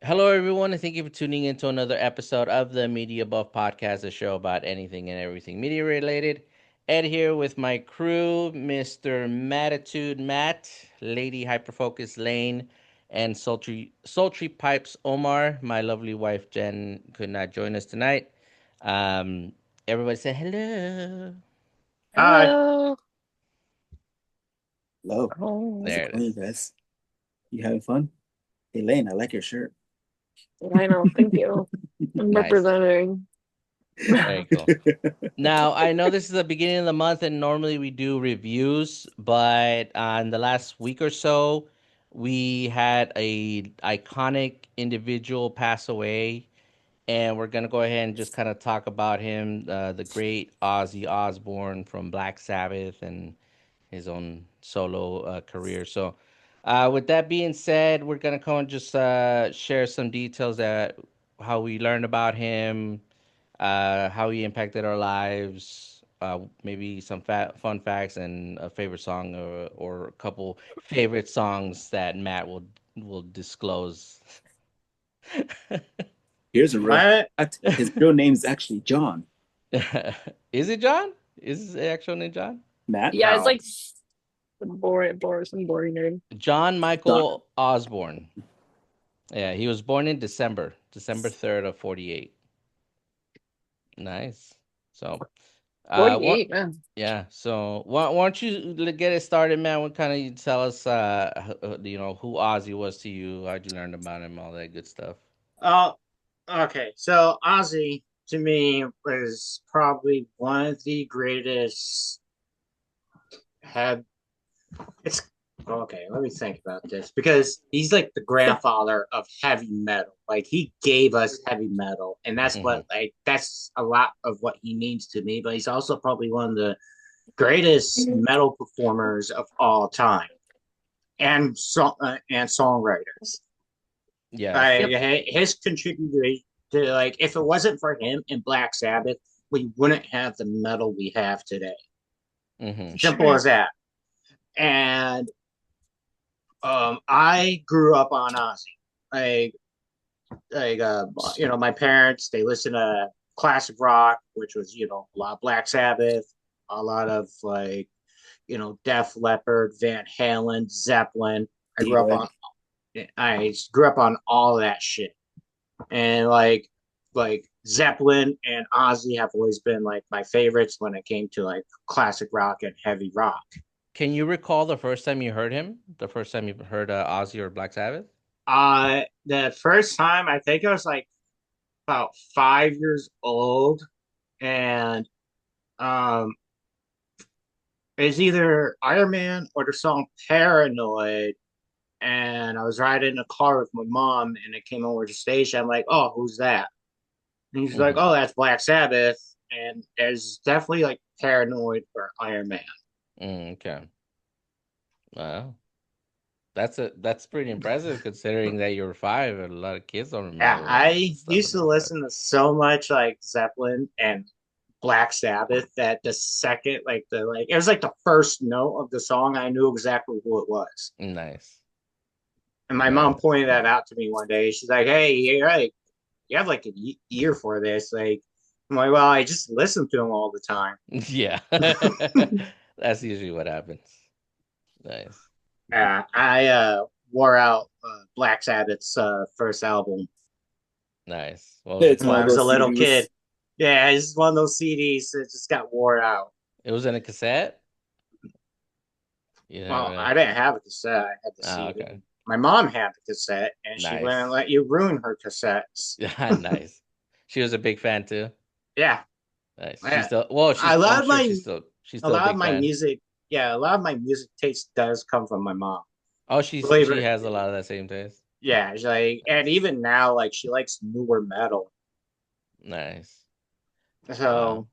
Hello, everyone, and thank you for tuning in to another episode of the Media Buff Podcast, a show about anything and everything media related. Ed here with my crew, Mr. Matitude Matt, Lady Hyperfocus Lane, and Sultry Pipes Omar. My lovely wife Jen could not join us tonight. Um, Everybody say hello. Hi. Hello. Hello. Oh, How's it There it going, you is. guys? You having fun? Hey, Lane, I like your shirt. I know. Thank you. I'm Nice. representing. Very cool. Now, I know this is the beginning of the month, and normally we do reviews, but in the last week or so, we had a iconic individual pass away, and we're gonna go ahead and just kind of talk about him, the great Ozzy Osbourne from Black Sabbath and his own solo career. So, with that being said, we're gonna come and just share some details that how we learned about him, how he impacted our lives, maybe some fun facts and a favorite song or a couple favorite songs that Matt will disclose. Here's a real My fact. His real name's actually John. Is it John? Is his actual name John? Matt? Yeah, it's no. like some boring name. John John. Michael Osborne. Yeah, he was born in December 3rd of 48. Nice. So, what 48, man. yeah. So why don't you get it started, man? What kind of you tell us, who Ozzy was to you? How'd you learn about him? All that good stuff. Oh, okay. So Ozzy to me was probably one of the greatest. Have it's okay. Let me think about this because he's like the grandfather of heavy metal. Like he gave us heavy metal, and Mm-hmm. that's a lot of what he means to me. But he's also probably one of the greatest metal performers of all time, and songwriters. Yes. Yep. His contributed to like if it wasn't for him and Black Sabbath, we wouldn't have the metal we have today. Mm-hmm. Simple Sure. as that. And I grew up on Ozzy. Like my parents they listened to classic rock, which was a lot of Black Sabbath, a lot of Def Leppard, Van Halen, Zeppelin. I grew up D-Hood. on I grew up on all that shit. And like Zeppelin and Ozzy have always been like my favorites when it came to like classic rock and heavy rock. Can you recall the first time you heard him? The first time you heard Ozzy or Black Sabbath? The first time I think I was like about 5 years old, and um, it's either Iron Man or the song Paranoid. And I was riding in a car with my mom, and it came over the station. I'm like, "Oh, who's that?" And he's like, Mm-hmm. "Oh, that's Black Sabbath." And there's definitely like Paranoid or Iron Man. Okay. Wow. That's pretty impressive considering that you were five and a lot of kids don't Yeah, remember I stuff used when to they're five. listen to so much like Zeppelin and Black Sabbath that the second, it was like the first note of the song, I knew exactly who it was. Nice. And my mom Nice. pointed that out to me one day. She's like, "Hey, you have like an ear for this." Like, I'm like, "Well, I just listen to them all the time." Yeah. That's usually what happens. Nice. I wore out Black Sabbath's first album Nice. What was it It's when one I of called? was a those little kid. CDs. Yeah, it's just one of those CDs that just got wore out. It was in a cassette? You didn't have Well, it? I didn't have a cassette. I had the Ah, CD. okay. My mom had the cassette, and she wouldn't Nice. let you ruin her cassettes. Yeah, nice. She was a big fan too. Yeah, Nice. She's I, still well, I I'm love sure my she's a still a lot of big my fan. music. Yeah, a lot of my music taste does come from my mom. Oh, Believe she it. has a lot of that same taste. Yeah, she's like, and Nice. even now, like she likes newer metal. Nice. Wow. So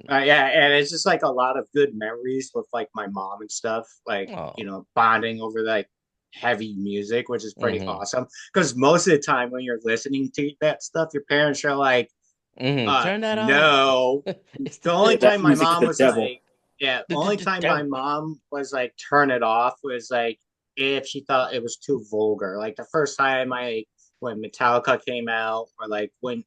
yeah, and it's just like a lot of good memories with like my mom and stuff, like Oh. bonding over like heavy music, which is pretty Mm-hmm. awesome. Because most of the time when you're listening to that stuff, your parents are like, Mm-hmm. Turn that off. no. It's The Yeah, only that time my music's mom the was devil. like, yeah, the only the time my devil. mom was like, turn it off was like if she thought it was too vulgar. Like the first time when Metallica came out, or like when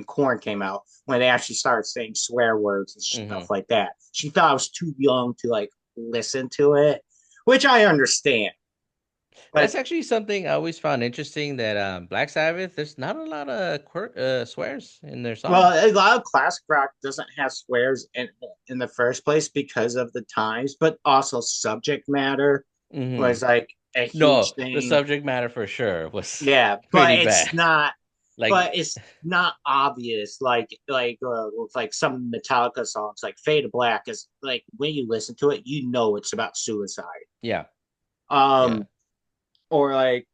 Korn came out, when they actually started saying swear words and Hmm. stuff like that. She thought I was too young to like listen to it, which I understand. That's But actually something I always found interesting that Black Sabbath, there's not a lot of swears in their well, songs. a lot of classic rock doesn't have swears in the first place because of the times, but also subject matter Hmm. was like a huge No, the thing. subject matter for sure was Yeah, pretty bad. but Like, it's not obvious with like some Metallica songs like Fade to Black is like when you listen to it, you know it's about suicide. yeah, yeah, Um, or like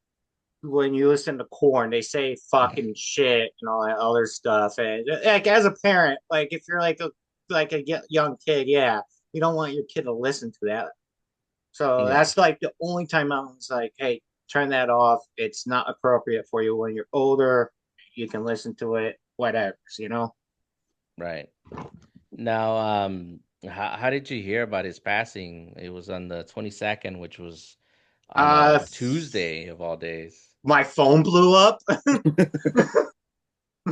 when you listen to Korn, they say fucking shit and all that other stuff. And like as a parent, like if you're like a young kid, yeah, you don't want your kid to listen to that. So yeah, that's like the only time I was like, hey, turn that off. It's not appropriate for you when you're older. You can listen to it, whatever, you know? right. Now, how did you hear about his passing? It was on the 22nd, which was on Uh, a Tuesday of all days. my phone blew up.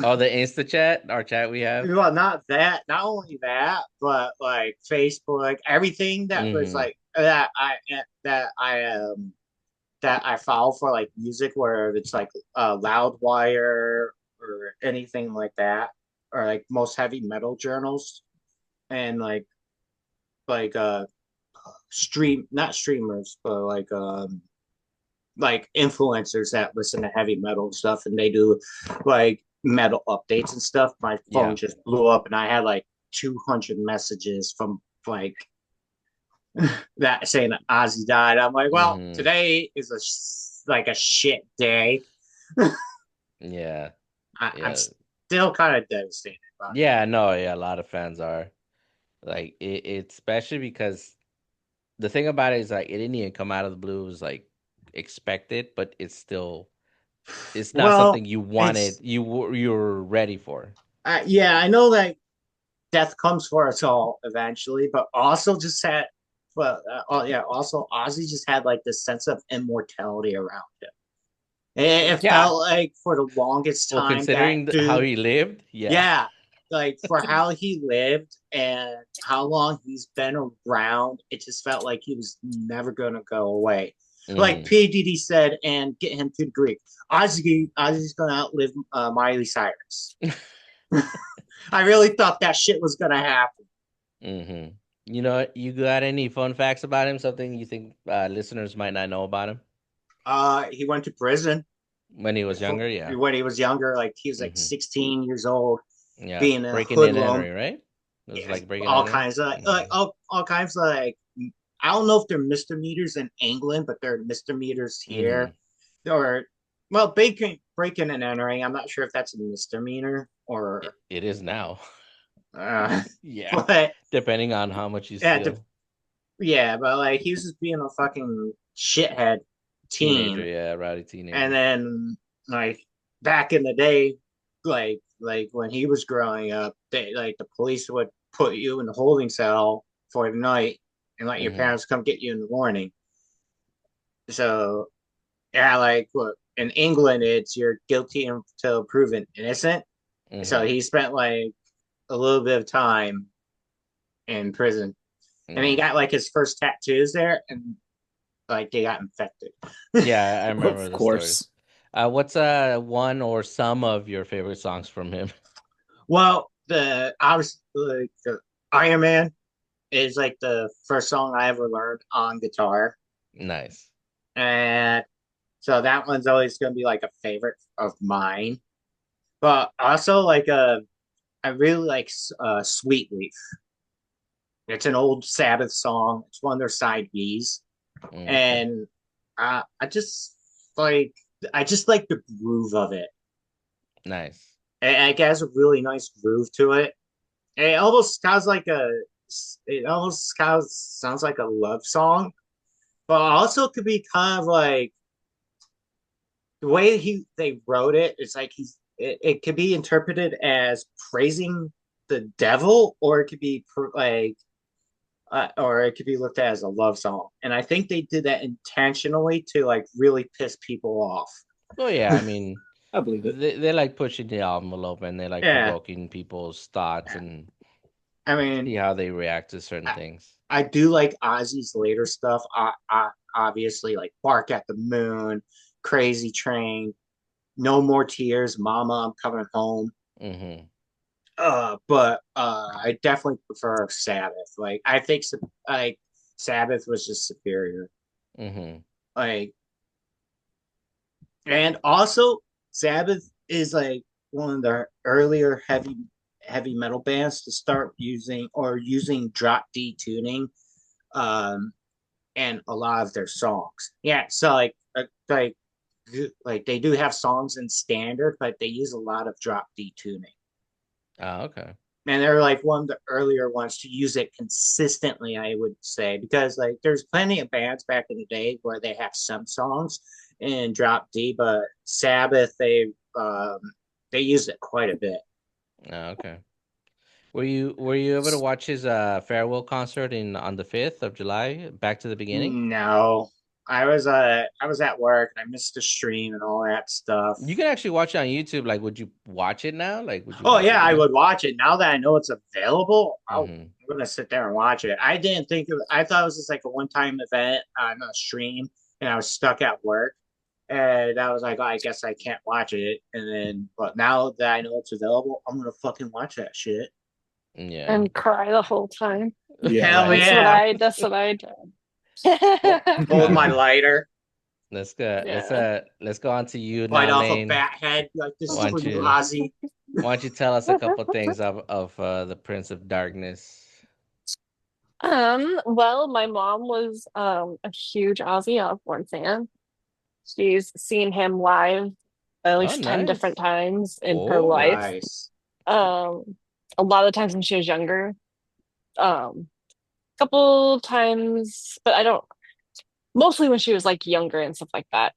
Oh, the Insta chat, our chat we have. Well, not only that, but like Facebook, everything that was Hmm. like that I follow for like music, where it's like Loudwire or anything like that, or like most heavy metal journals, and like stream not streamers, but like influencers that listen to heavy metal stuff, and they do like metal updates and stuff. My phone Yeah. just blew up, and I had like 200 messages from like that saying that Ozzy died. I'm like, well, Hmm. today is like a shit day. Yeah. I'm Yeah. still kind of devastated about it. Yeah. No. Yeah. A lot of fans are like it, especially because the thing about it is like it didn't even come out of the blue. It was like expected, but it's not Well, something you wanted. it's You were ready for. yeah, I know that death comes for us all eventually, but also just had, but oh yeah, also Ozzy just had like this sense of immortality around him. It Yeah. felt like for the longest Well, time that considering how dude, he lived, yeah. yeah, like for how he lived and how long he's been around, it just felt like he was never gonna go away. Like Hmm. P. Diddy said, and get him to the Greek. Ozzy's gonna outlive Miley Cyrus. I really thought that shit was gonna happen. Hmm. You know, you got any fun facts about him? Something you think listeners might not know about him He went to prison when he was younger? Yeah. when he was younger. Like he was like Hmm. 16 years old, Yeah. being a Breaking in and hoodlum. entering, right? It was Yes, like breaking and all entering. kinds of Hmm. all kinds of like I don't know if they're misdemeanors in England, but they're misdemeanors Hmm. here. Or well, breaking and entering. I'm not sure if that's a misdemeanor or It is now. uh, Yeah. but Depending on how much you yeah, steal. yeah, but like he was just being a fucking shithead Teenager, teen. yeah, rowdy And teenager. then like back in the day, like when he was growing up, they like the police would put you in the holding cell for the night and let your Hmm. parents come get you in the morning. So yeah, like what in England it's you're guilty until proven innocent. So Hmm. he spent like a little bit of time in prison. And he Nice. got like his first tattoos there and like they got infected. Yeah, I remember Of the stories. course. What's one or some of your favorite songs from him? Well, the obviously like the Iron Man is like the first song I ever learned on guitar, Nice. and so that one's always going to be like a favorite of mine. But also like I really like Sweet Leaf. It's an old Sabbath song. It's one of their side Bs, Okay. and I just like I just like the groove of it. Nice. It has a really nice groove to it. It almost sounds like sounds like a love song, but also could be kind of like the way they wrote it. It's like it could be interpreted as praising the devil, or it could be like or it could be looked at as a love song. And I think they did that intentionally to like really piss people off. Oh yeah, I mean, I believe it. they like pushing the envelope and they like Yeah, provoking people's thoughts and I mean, see how they react to certain I, things. I do like Ozzy's later stuff. Obviously, like Bark at the Moon, Crazy Train, No More Tears, Mama, I'm Coming Home. Mm-hmm. But I definitely prefer Sabbath. Like I think like Sabbath was just superior. Mm-hmm. Like and also Sabbath is like one of the earlier heavy metal bands to start using drop D tuning um and a lot of their songs. Yeah, so like they do have songs in standard, but they use a lot of drop D tuning. Oh, okay. And they're like one of the earlier ones to use it consistently, I would say, because like there's plenty of bands back in the day where they have some songs in drop D, but Sabbath they use it quite a bit. Oh, okay. Were you able to watch his farewell concert in on the 5th of July? Back to the beginning. No, I was at work and I missed the stream and all that stuff. You can actually watch it on YouTube. Like, would you watch it now? Like, would you Oh watch it yeah, I again? would watch it now that I know it's available. Mm-hmm. I'm gonna sit there and watch it. I didn't think I thought it was just like a one time event on a stream, and I was stuck at work, and I was like, oh, I guess I can't watch it. And then, but now that I know it's available, I'm gonna fucking watch that shit. Yeah. And cry the whole time. Yeah, Hell right. yeah! That's what I did. Hold my lighter, Let's go. Yeah. Let's go on to you bite now, off a Lane. bat head. Like this Why is don't for you, you Ozzy. why don't you tell us a couple things of the Prince of Darkness? Well, my mom was a huge Ozzy Osbourne fan. She's seen him live at Oh, least 10 different nice. times in her Oh. life. Nice. Um, a lot of times when she was younger. Um, couple times, but I don't mostly when she was like younger and stuff like that.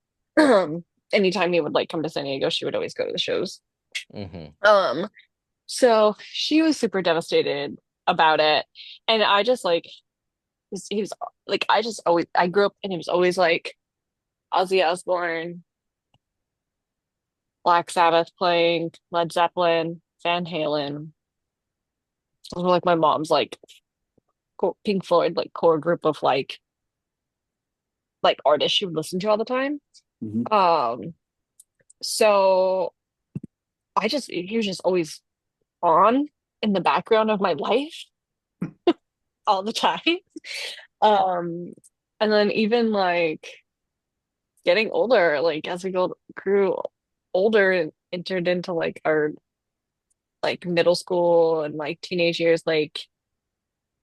Anytime he would like come to San Diego, she would always go to the shows. Mm-hmm. Um, so she was super devastated about it. And I just like he was like I just always I grew up and he was always like Ozzy Osbourne, Black Sabbath playing, Led Zeppelin, Van Halen. Those were like my mom's like Pink Floyd like core group of like artists she would listen to all the time. Hmm. Um, so I just he was just always on in the background of my life all the time. Um, and then even like getting older, like as we grew older and entered into like our like middle school and like teenage years, like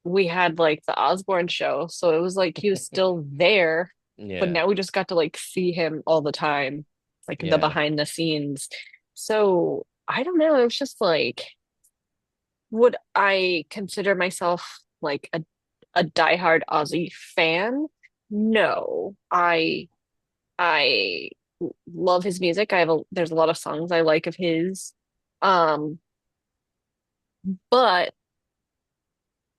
we had like the Osborne show. So it was like he was still there, but Yeah. now we just got to like see him all the time, like the Yeah. behind the scenes. So I don't know, it was just like, would I consider myself like a diehard Ozzy fan? No. I love his music. There's a lot of songs I like of his. Um, but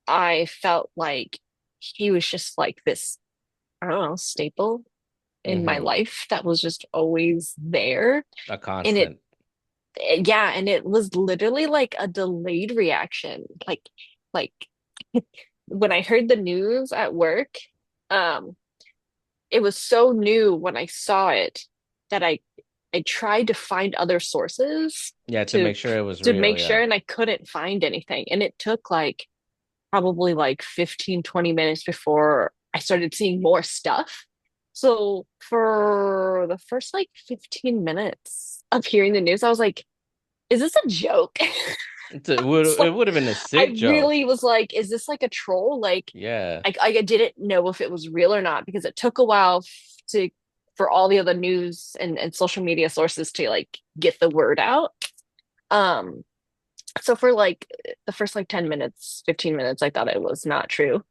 I felt like he was just like this, I don't know, staple in my Mm-hmm. life that was just always there. A And constant. yeah, and it was literally like a delayed reaction. Like when I heard the news at work, um, it was so new when I saw it that I tried to find other sources Yeah, to to make sure it was to real. make Yeah. sure, and I couldn't find anything. And it took like probably like 15, 20 minutes before I started seeing more stuff. So for the first like 15 minutes of hearing the news, I was like, is this a joke? It It's would like it would have been a I sick joke. really was like, is this like a troll? Like Yeah. I didn't know if it was real or not because it took a while to for all the other news and social media sources to like get the word out. Um, so for like the first like 10 minutes, 15 minutes, I thought it was not true.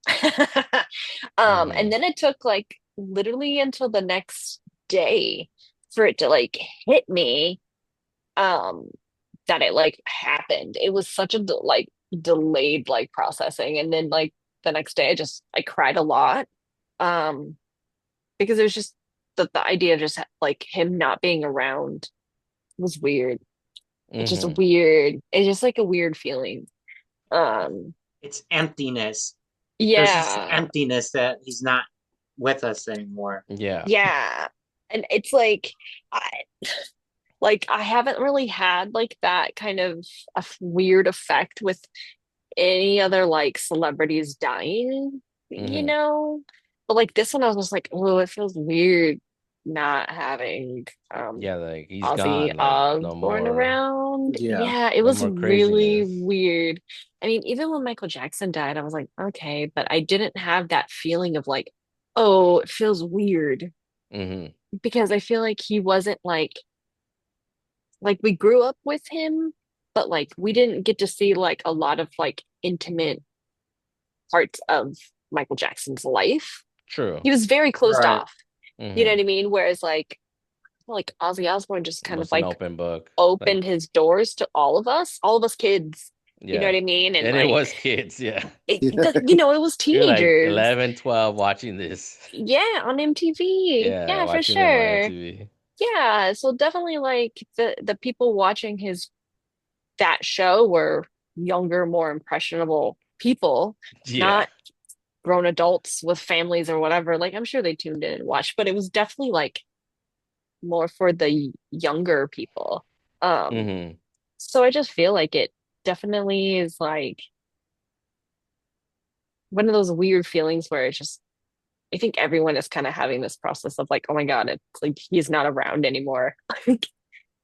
And Mm-hmm. then it took like literally until the next day for it to like hit me um that it like happened. It was such a like delayed like processing, and then like the next day. I cried a lot. Um, because it was just the idea of just like him not being around was weird. It's just Mm-hmm. weird. It's just like a weird feeling. Um, It's emptiness. There's this yeah, emptiness that he's not with us anymore. Yeah. yeah. And it's I I haven't really had like that kind of weird effect with any other like celebrities dying, you Mm-hmm. know? But like this one I was just like, oh, it feels weird not having Yeah, like he's Ozzy gone. Like no Osbourne more, around. Yeah. Yeah, it no was more really craziness. weird. I mean, even when Michael Jackson died, I was like, okay, but I didn't have that feeling of like, oh, it feels weird Mm-hmm. because I feel like he wasn't like we grew up with him, but like we didn't get to see like a lot of like intimate parts of Michael Jackson's life. True. He was very closed Right. off. You know Mm-hmm. what I mean? Whereas like Ozzy Osbourne just kind of Was an like open book. Like opened his doors to all of us kids. You know yeah, what I mean? And and it like was kids. Yeah, Yeah. it was we were like teenagers. 11, 12 watching this. Yeah, on MTV. Yeah, Yeah, for watching them on sure. MTV. Yeah, so definitely like the people watching his that show were younger, more impressionable people, Yeah. not grown adults with families or whatever. Like I'm sure they tuned in and watched, but it was definitely like more for the younger people. Um, Mm-hmm. so I just feel like it definitely is like one of those weird feelings where it's just I think everyone is kind of having this process of like, oh my God, it's like he's not around anymore. Like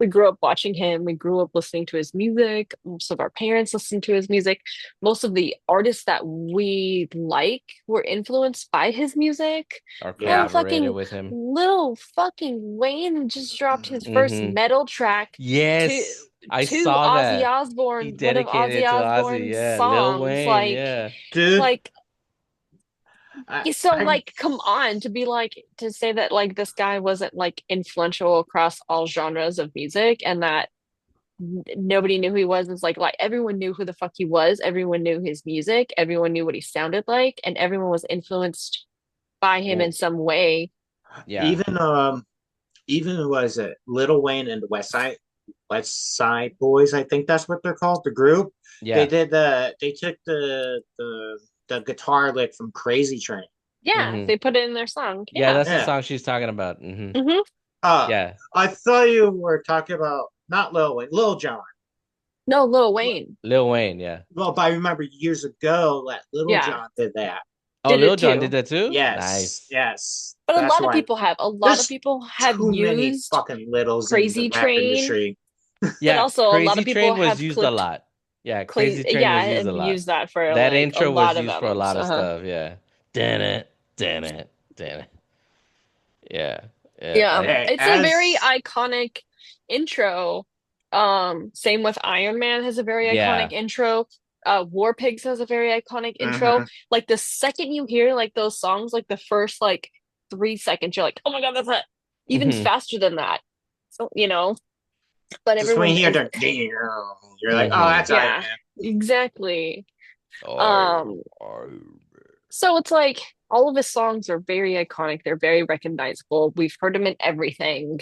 we grew up watching him. We grew up listening to his music. Most of our parents listened to his music. Most of the artists that we like were influenced by his music. Or Hell, Yeah. collaborated fucking with him. little fucking Wayne just dropped his first Mm-hmm. metal track to Yes, I to saw Ozzy that. He Osbourne, one of dedicated Ozzy it to Ozzy. Osbourne's Yeah, Lil songs. Wayne. Yeah. Dude, Like I, yeah, so I like come on to be like to say that like this guy wasn't like influential across all genres of music and that nobody knew who he was is like everyone knew who the fuck he was, everyone knew his music, everyone knew what he sounded like, and everyone was influenced by him in Well, some way. yeah. even was it Little Wayne and the West Side Boys, I think that's what they're called, the group. Yeah. They took the guitar lick from Crazy Train. Yeah, Mm-hmm. they put it in their song. Yeah, Yeah. that's the Yeah. song she's talking about. Mm-hmm. Hmm. Uh Yeah. I thought you were talking about not Lil Wayne, Lil Jon. No, Lil Wayne. Lil Wayne, yeah. Well, but I remember years ago that Little Yeah, John did that. Oh, did Lil it Jon did too. that too? Yes, Nice. yes. But That's why a lot of there's people have too many used fucking littles in the Crazy rap Train, industry. but Yeah, also a lot of Crazy people Train was have used a clipped lot. Yeah, Crazy Train yeah, was used a and lot. used that for That like a intro was lot of used for a albums. lot of Uh-huh. stuff. Yeah. Damn it. Damn it. Damn it. Yeah. Yeah. Yeah, I. Hey, it's a very as iconic intro. Same with Iron Man has a very iconic Yeah. intro. War Pigs has a very iconic intro. mhm. Like the second you hear like those songs, like the first like 3 seconds, you're like, oh my God, that's it. Even Mm-hmm. faster than that. So, but Just when you everyone hear is the you're like, oh, Mm-hmm. that's Iron yeah, Man. exactly. I. Um, I. so it's like all of his songs are very iconic. They're very recognizable. We've heard him in everything.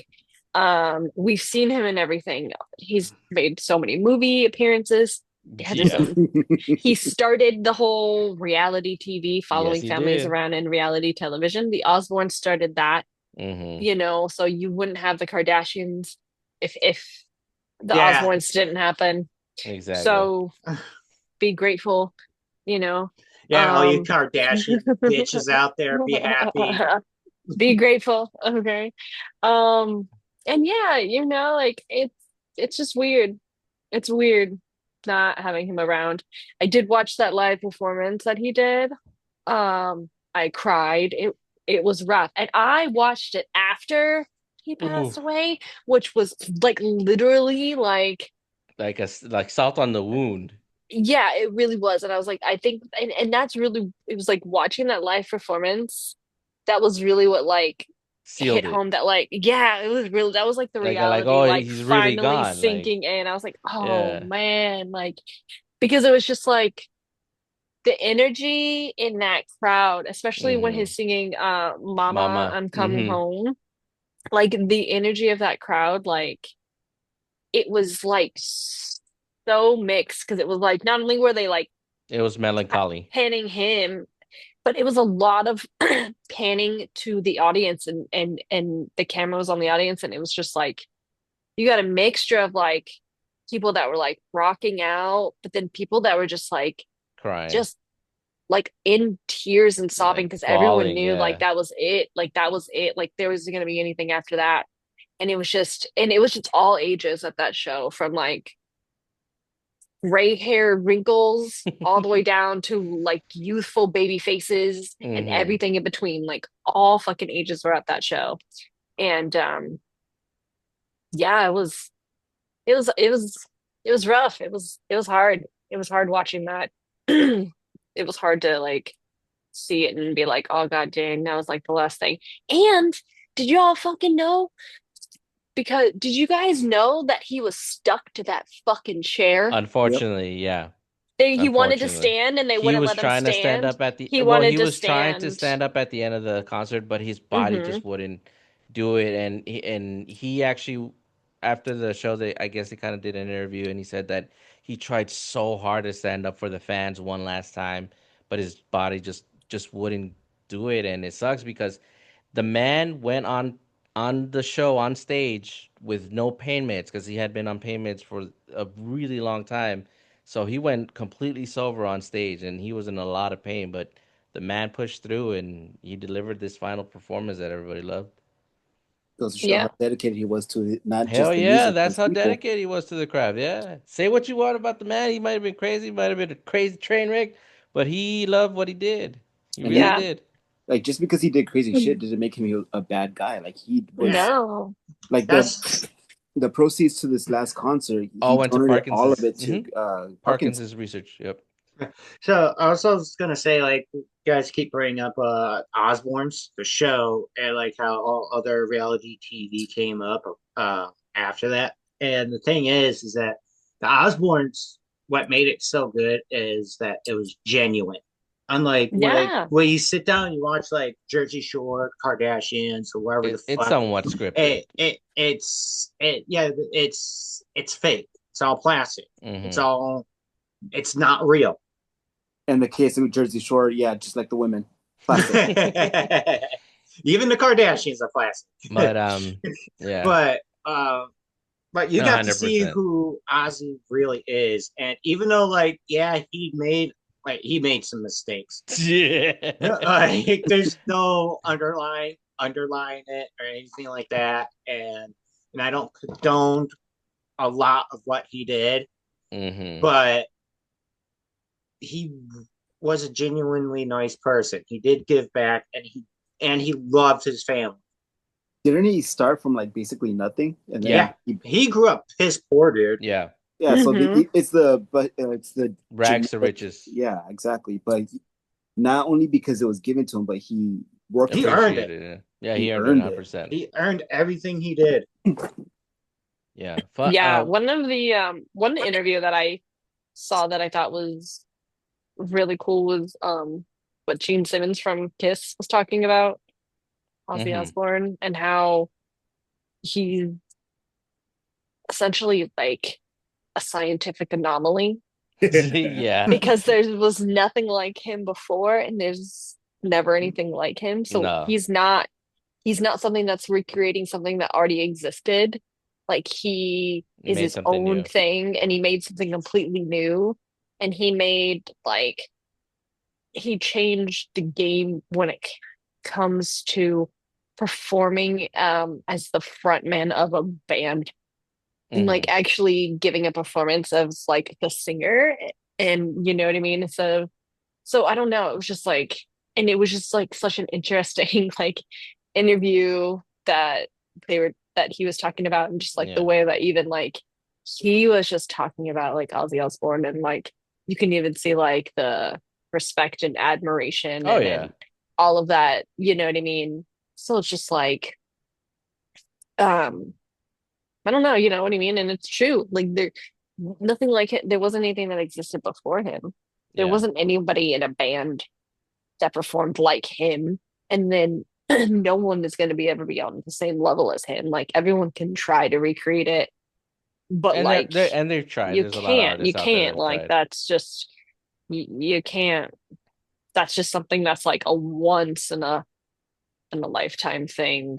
We've seen him in everything. He's made so many movie appearances. He had his Yeah. own. He started the whole reality TV, Yes, following he families did. around in reality television. The Osbourne started that, Mm-hmm. so you wouldn't have the Kardashians if the Yeah. Osbournes didn't happen. Exactly. So be grateful, you know. Yeah, all you Um, Kardashian bitches out there, be happy. be grateful, okay. Um, and yeah, like it's just weird. It's weird not having him around. I did watch that live performance that he did. I cried. It was rough. And I watched it after he Ooh. passed away, which was like literally like Like salt on the wound. yeah, it really was. And I was like, I think and that's really it was like watching that live performance, that was really what like hit Sealed it. home that like yeah, it was real that was like the Like reality oh, like he's really finally gone. Like sinking in. I was like, oh yeah. man, like because it was just like the energy in that crowd, especially when Mm-hmm. he's singing Mama, Mama. I'm Coming Mm-hmm. Home. Like the energy of that crowd, like it was like so mixed because it was like not only were they like It was melancholy. panning him, but it was a lot of panning to the audience and the camera was on the audience and it was just like you got a mixture of like people that were like rocking out, but then people that were Crying. just like in tears and sobbing Like because everyone bawling, knew like yeah. that was it, like that was it, like there wasn't going to be anything after that. And it was just all ages at that show from like gray hair wrinkles all the way down to like youthful baby faces and Mm-hmm. everything in between. Like all fucking ages were at that show. And yeah, it was rough. It was hard. It was hard watching that. It was hard to like see it and be like, oh god dang, that was like the last thing. And did you all fucking know? Because did you guys know that he was stuck to that fucking chair? Yep. Unfortunately, yeah. He wanted to Unfortunately. stand and they He wouldn't was let him trying to stand stand. up at the He well, wanted he to was trying to stand. stand up at the end of the concert, but his body Hmm. just wouldn't do it and he actually after the show they I guess he kind of did an interview and he said that he tried so hard to stand up for the fans one last time, but his body just wouldn't do it and it sucks because the man went on the show on stage with no pain meds because he had been on pain meds for a really long time. So he went completely sober on stage and he was in a lot of pain, but the man pushed through and he delivered this final performance that everybody loved. Goes to show Yeah. how dedicated he was to it, not Hell just the yeah, music, but that's his how people. dedicated he was to the craft. Yeah. Say what you want about the man. He might have been crazy, might have been a crazy train wreck, but he loved what he did. He And really he Yeah. did. like just because he did crazy shit didn't make him a bad guy. Like he Yeah, was No. like that's the proceeds to this last concert, All he went to donated all of Parkinson's. it to Parkinson's. Parkinson's research. Yep. so. I also was gonna say, like, you guys keep bringing up Osbourne's the show, and like how all other reality TV came up after that. And the thing is that the Osbournes, what made it so good is that it was genuine. Unlike Yeah. when you sit down and you watch like Jersey Shore, Kardashians, or whatever the It's fuck, somewhat scripted. it's fake. It's all plastic. It's Hmm. all it's not real. And the case of Jersey Shore, yeah, just like the women, plastic. Even the Kardashians are plastic. But yeah, but but you no, got to hundred see percent. who Ozzy really is, and even though like yeah he made some mistakes. Yeah. Like there's no underlying it or anything like that, and I don't condone a lot of what he did, Hmm. but he was a genuinely nice person. He did give back, and he loved his family. Didn't he start from like basically nothing, and Yeah, Yeah, then he, he grew up piss poor, dude. yeah. yeah? So Hmm. it's the Rags to genetic, riches. yeah, exactly. But not only because it was given to him, but he worked He for it. earned it. Appreciated it. Yeah, he He earned it earned it. 100%. He earned everything he did. Yeah. Fun, Yeah. One interview that I saw that I thought was really cool was what Gene Simmons from Kiss was talking about Ozzy hmm Osbourne and how he's essentially like a scientific anomaly Yeah. because there was nothing like him before and there's never anything like him. So No. he's not something that's recreating something that already existed. Like he He is made his something own new. thing and he made something completely new. And he made like he changed the game when it comes to performing as the frontman of a band and like Hmm actually giving a performance as like the singer and you know what I mean? So I don't know, it was just like and it was just like such an interesting like interview that that he was talking about and just like the Yeah. way that even like he was just talking about like Ozzy Osbourne and like you can even see like the respect and admiration Oh yeah. and all of that, you know what I mean? So it's just like um I don't know, you know what I mean? And it's true. Like there nothing like it. There wasn't anything that existed before him. There Yeah. wasn't anybody in a band that performed like him. And then no one is going to be ever be on the same level as him. Like everyone can try to recreate it, but And like they've tried. you There's a lot of can't, you artists out there that can't. have Like tried. that's just you can't. That's just something that's like a once in a lifetime thing.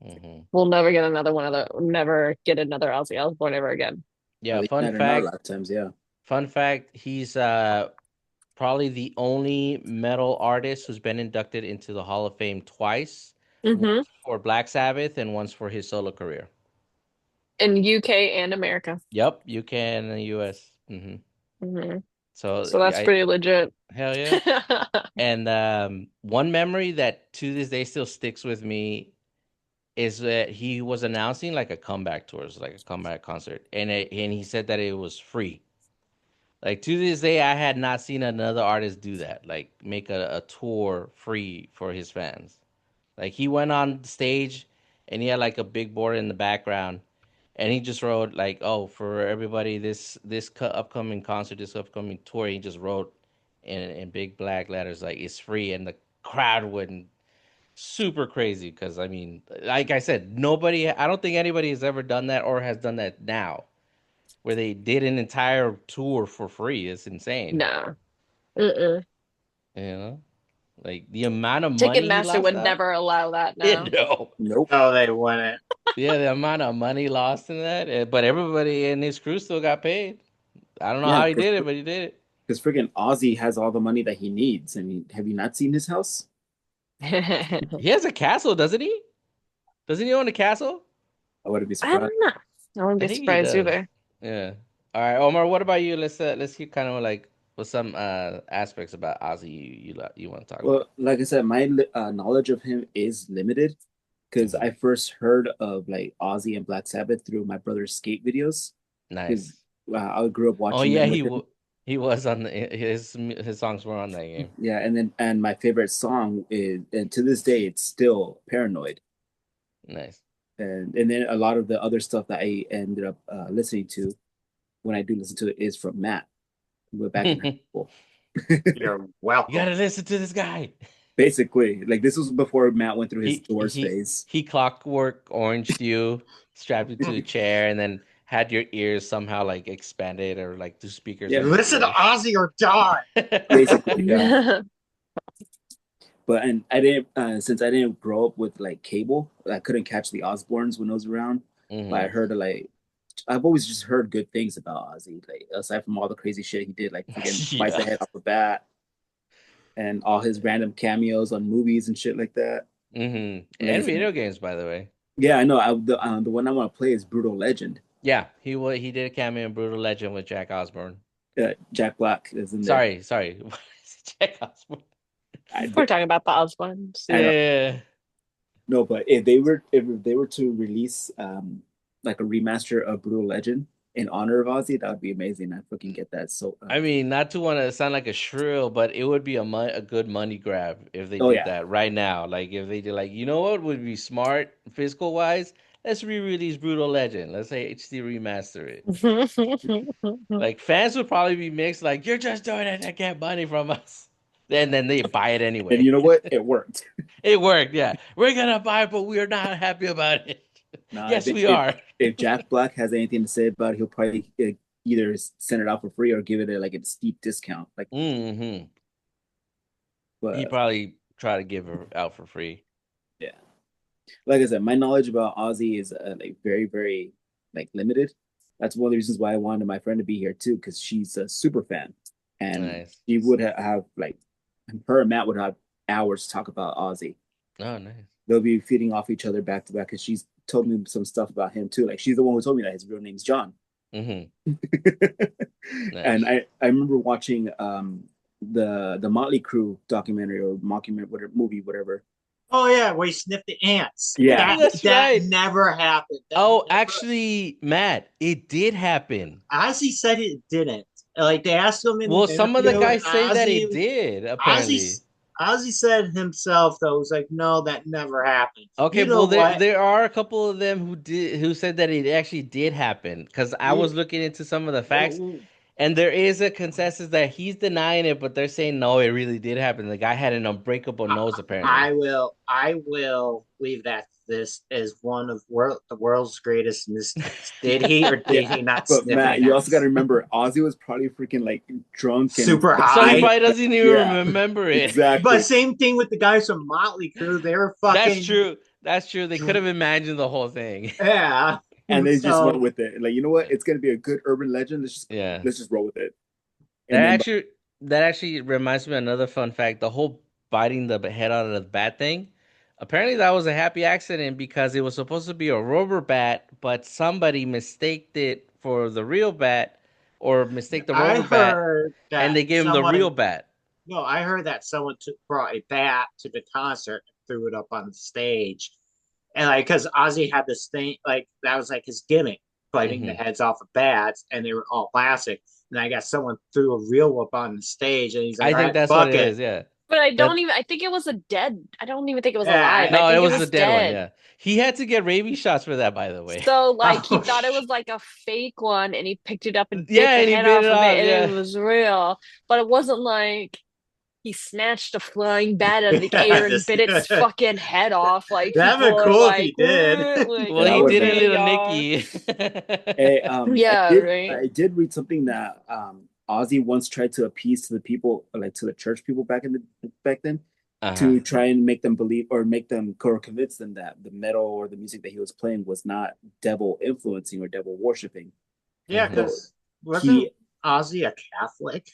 Hmm. We'll never get another one of the never get another Ozzy Osbourne ever again. Yeah, At least not in our lifetimes. Yeah. fun fact, he's probably the only metal artist who's been inducted into the Hall of Fame twice. Hmm. Once for Black Sabbath and once for his solo career. In UK and America. Yep, UK and the US. Hmm. So So that's I pretty legit. hell yeah. And one memory that to this day still sticks with me is that he was announcing like a comeback tour, like a comeback concert, and he said that it was free. Like to this day, I had not seen another artist do that, like make a tour free for his fans. Like he went on stage and he had like a big board in the background, and he just wrote like, "Oh, for everybody, upcoming concert, this upcoming tour." He just wrote in big black letters like it's free, and the crowd went super crazy because I mean, like I said, nobody. I don't think anybody has ever done that or has done that now, where they did an entire tour for free. It's insane, No. Mm-mm. you know. Like the amount of money he Ticketmaster lost would out. never allow that You now. know. Nope. No, they wouldn't. Yeah, the amount of money lost in that, but everybody in his crew still got paid. I don't know Yeah, how he did it, but he did it. because freaking Ozzy has all the money that he needs. I mean, have you not seen his house? I He has a castle, doesn't he? Doesn't he own a castle? I wouldn't be surprised. don't know. I wouldn't I be think he surprised does. either. Yeah. All right, Omar. What about you? Let's see kind of like what some aspects about Ozzy you want to talk about. Well, like I said, my knowledge of him is limited because Mhm. I first heard of like Ozzy and Black Sabbath through my brother's skate videos. Because Nice. I grew up Oh watching yeah, them with him. he was on his songs were on that game. Yeah, and my favorite song is, and to this day, it's still "Paranoid." Nice. And then a lot of the other stuff that I ended up listening to when I do listen to it is from Matt. We're back in high You school. You're welcome. gotta listen to this guy. Basically, like this was before Matt went through his He Doors he phase. he clockwork oranged you, strapped you to a chair, and then had your ears somehow like expanded or like two speakers Yeah, in your Listen to ears. Ozzy or die. basically, yeah. But and I didn't since I didn't grow up with like cable, I couldn't catch the Osbournes when I was around. But I Hmm. heard like I've always just heard good things about Ozzy, like aside from all the crazy shit he did, like freaking Bite Yeah. the Head off the bat and all his random cameos on movies and shit like that. Hmm. And like I And said, video games, by the way. yeah, I know. The one I want to play is Brutal Legend. Yeah, he did a cameo in Brutal Legend with Jack Osborne. Jack Black is in there. Sorry. What is it? Jack Osborne. I, We're talking about the Osbournes. I know. Yeah. No, but if they were to release like a remaster of Brutal Legend in honor of Ozzy, that would be amazing. I fucking get that. So I mean, not to want to sound like a shrill, but it would be a good money grab if they oh did yeah, that right now. Like if they did, like you know what would be smart physical wise? Let's re-release Brutal Legend. Let's say HD remaster it. Like fans would probably be mixed. Like you're just doing it to get money from us. Then they buy it and anyway. you know what? It worked. It worked. Yeah, we're gonna buy it, but we are not happy about it. Nah, Yes, we are. if Jack Black has anything to say about it, he'll probably either send it out for free or give it like a steep discount. Like, Hmm. He but probably try to give her out for free. yeah, like I said, my knowledge about Ozzy is like very, very like limited. That's one of the reasons why I wanted my friend to be here too, because she's a super fan, and Nice. she would have like her and Matt would have hours to talk about Ozzy. Oh, nice. They'll be feeding off each other back to back because she's told me some stuff about him too. Like she's the one who told me that his real name's John. Hmm. And Nice. I remember watching the Motley Crue documentary or mockumentary, whatever movie, whatever. Oh yeah, where he sniffed the ants. Yeah. Oh, that's That right. never happened. That Oh, never, actually, Matt, it did happen. Ozzy said it didn't. Like they asked him in Well, an some of the interview, and guys say that it did, Ozzy, apparently. Ozzy said himself though, was like, no, that never happened. Okay, You know well, there what? there are a couple of them who said that it actually did happen. Because I You, was looking into some of the facts, And there is a consensus that he's denying it, but they're saying no, it really did happen. The guy had an unbreakable nose, apparently. I will leave that this is one of the world's greatest mysteries. Did he or did Yeah, he not but sniff Matt, any you also got to guns? remember Ozzy was probably freaking like drunk and Super So he high. probably doesn't even yeah, remember it. But exactly. same thing with the guys from Motley Crue. They were That's fucking true. That's true. They could have imagined the whole thing. yeah. And they just went So with it. Like, you know what? It's gonna be a good urban legend. Yeah. Let's just roll with it. And That then actually that actually reminds me of another fun fact. The whole biting the head out of the bat thing. Apparently that was a happy accident because it was supposed to be a rubber bat, but somebody mistaked it for the real bat or mistake the I rubber bat heard and that they gave him the real someone bat. no, I heard that someone brought a bat to the concert and threw it up on the stage. And like, because Ozzy had this thing, like, that was like his gimmick, biting the Hmm. heads off of bats, and they were all plastic. And I guess someone threw a real one on the stage, and he's like, I all think right, that's what fuck it it. is, yeah. But That I think it was a dead. I don't even think it was alive. Yeah. I no, it think it was the was dead one, dead. yeah. He had to get rabies shots for that, by the way. So like he Oh, thought it was like a fake one and he picked it up and bit Yeah, the and he head bit it off of it off, and it yeah. was real. But it wasn't like he snatched a flying bat out of the yeah, air and this, bit its fucking head off. Like that'd people been are cool if like, he did. "What?" Like, Well, that he would have did been a okay, awesome. little y'all. Nicky. Hey, Yeah, right. I did read something that Ozzy once tried to appease to the people, like to the church people back then, Uh-huh. to try and make them believe or make them or convince them that the metal or the music that he was playing was not devil influencing or devil worshiping. Yeah, Hmm. So because wasn't he, Ozzy a Catholic?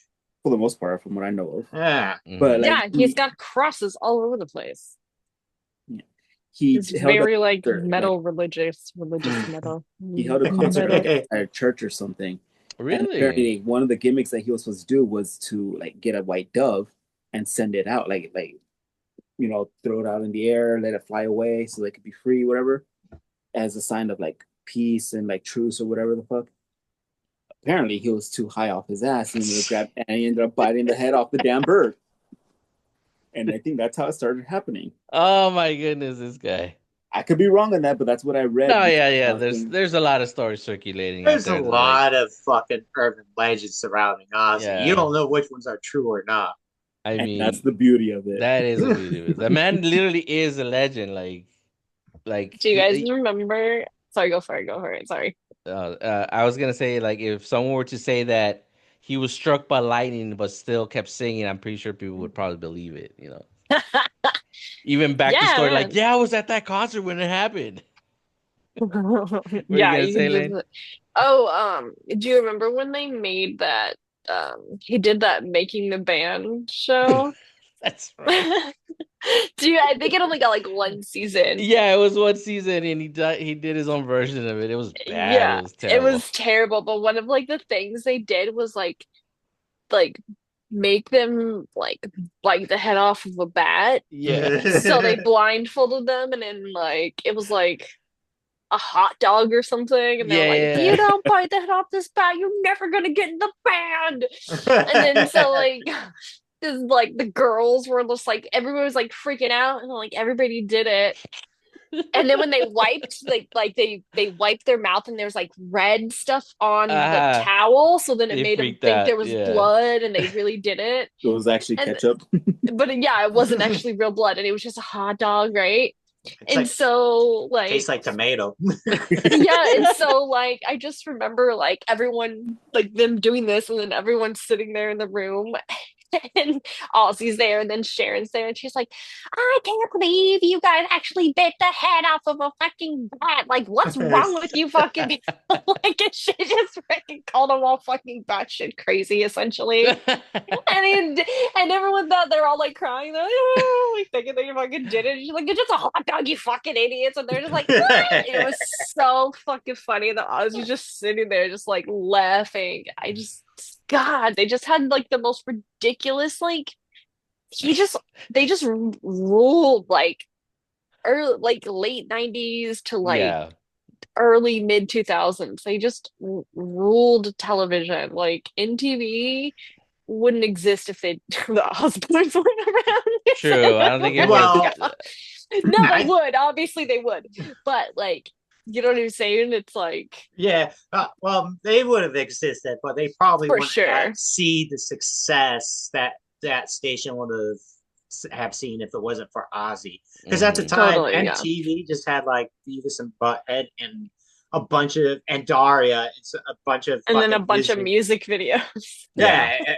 for the most part, from what I know of, Yeah. but Hmm. like Yeah, he's got crosses all over the place. he It's held a very like concert, like metal religious metal. he held a concert like Metal. at a church or something. And Really? apparently, one of the gimmicks that he was supposed to do was to like get a white dove and send it out, throw it out in the air, let it fly away so they could be free, whatever, as a sign of like peace and like truce or whatever the fuck. Apparently, he was too high off his ass and he ended up biting the head off the damn bird. And I think that's how it started happening. Oh my goodness, this guy. I could be wrong on that, but that's what I read. No, yeah, I yeah. was thinking, There's a lot of stories circulating out There's a there that like, lot of fucking urban legends surrounding Ozzy. You yeah. don't know which ones are true or not. I and that's mean, the beauty of it. that is a beauty of it. The man literally is a legend. Like Do you guys remember? Sorry, go for it. Sorry. I was gonna say, like, if someone were to say that he was struck by lightning but still kept singing, I'm pretty sure people would probably believe it. Even back to Yeah, story, like, man. yeah, I was at that concert when it happened. What are you Yeah, gonna you can say, just Lane? Oh, do you remember when they made that he did that making the band show? That's right. I think it only got like one season. Yeah, it was one season, and he did his own version of it. It was bad. It Yeah, was it terrible. was terrible, but one of like the things they did was like make them like bite the head off of a bat. Yeah. So they blindfolded them and then like it was like a hot dog or something, and they're like, if you Yeah. don't bite the head off this bat, you're never gonna get in the band. And then so like this like the girls were just like everybody was like freaking out and like everybody did it. And then when they wiped they wiped their mouth and there's like red stuff on the Ah, towel, so then it they made them freaked think there out. was Yeah. blood and they really did it. It was actually And ketchup. but yeah, it wasn't actually real blood and it was just a hot dog, right? It's And like so tastes like like tomato. yeah, and so like I just remember like everyone like them doing this and then everyone sitting there in the room and Ozzy's there and then Sharon's there and she's like, I can't believe you guys actually bit the head off of a fucking bat. Like, what's wrong with you fucking people? Like she just freaking called them all fucking batshit crazy essentially. And everyone thought they're all like crying, they're like, oh, like thinking they fucking did it. She's like, it's just a hot dog, you fucking idiots. And they're just like, what? It was so fucking funny that I was just sitting there, just like laughing. God, they just had like the most ridiculous, like, they just ruled like early, like late 90s to like Yeah. early mid 2000s. They just ruled television. Like MTV wouldn't exist if they the Osbournes weren't around. True. I don't think it Well, would. No, they I would. Obviously, they would. But like, You know what I'm saying? It's like Yeah, well, they would have existed, but they probably for wouldn't have sure. see the success that that station would have seen if it wasn't for Ozzy. Because at the Mm-hmm. time, Totally, yeah. MTV just had like Beavis and Butthead and a bunch of and Daria. It's a bunch of And then a fucking bunch of music. music videos. Yeah. Yeah,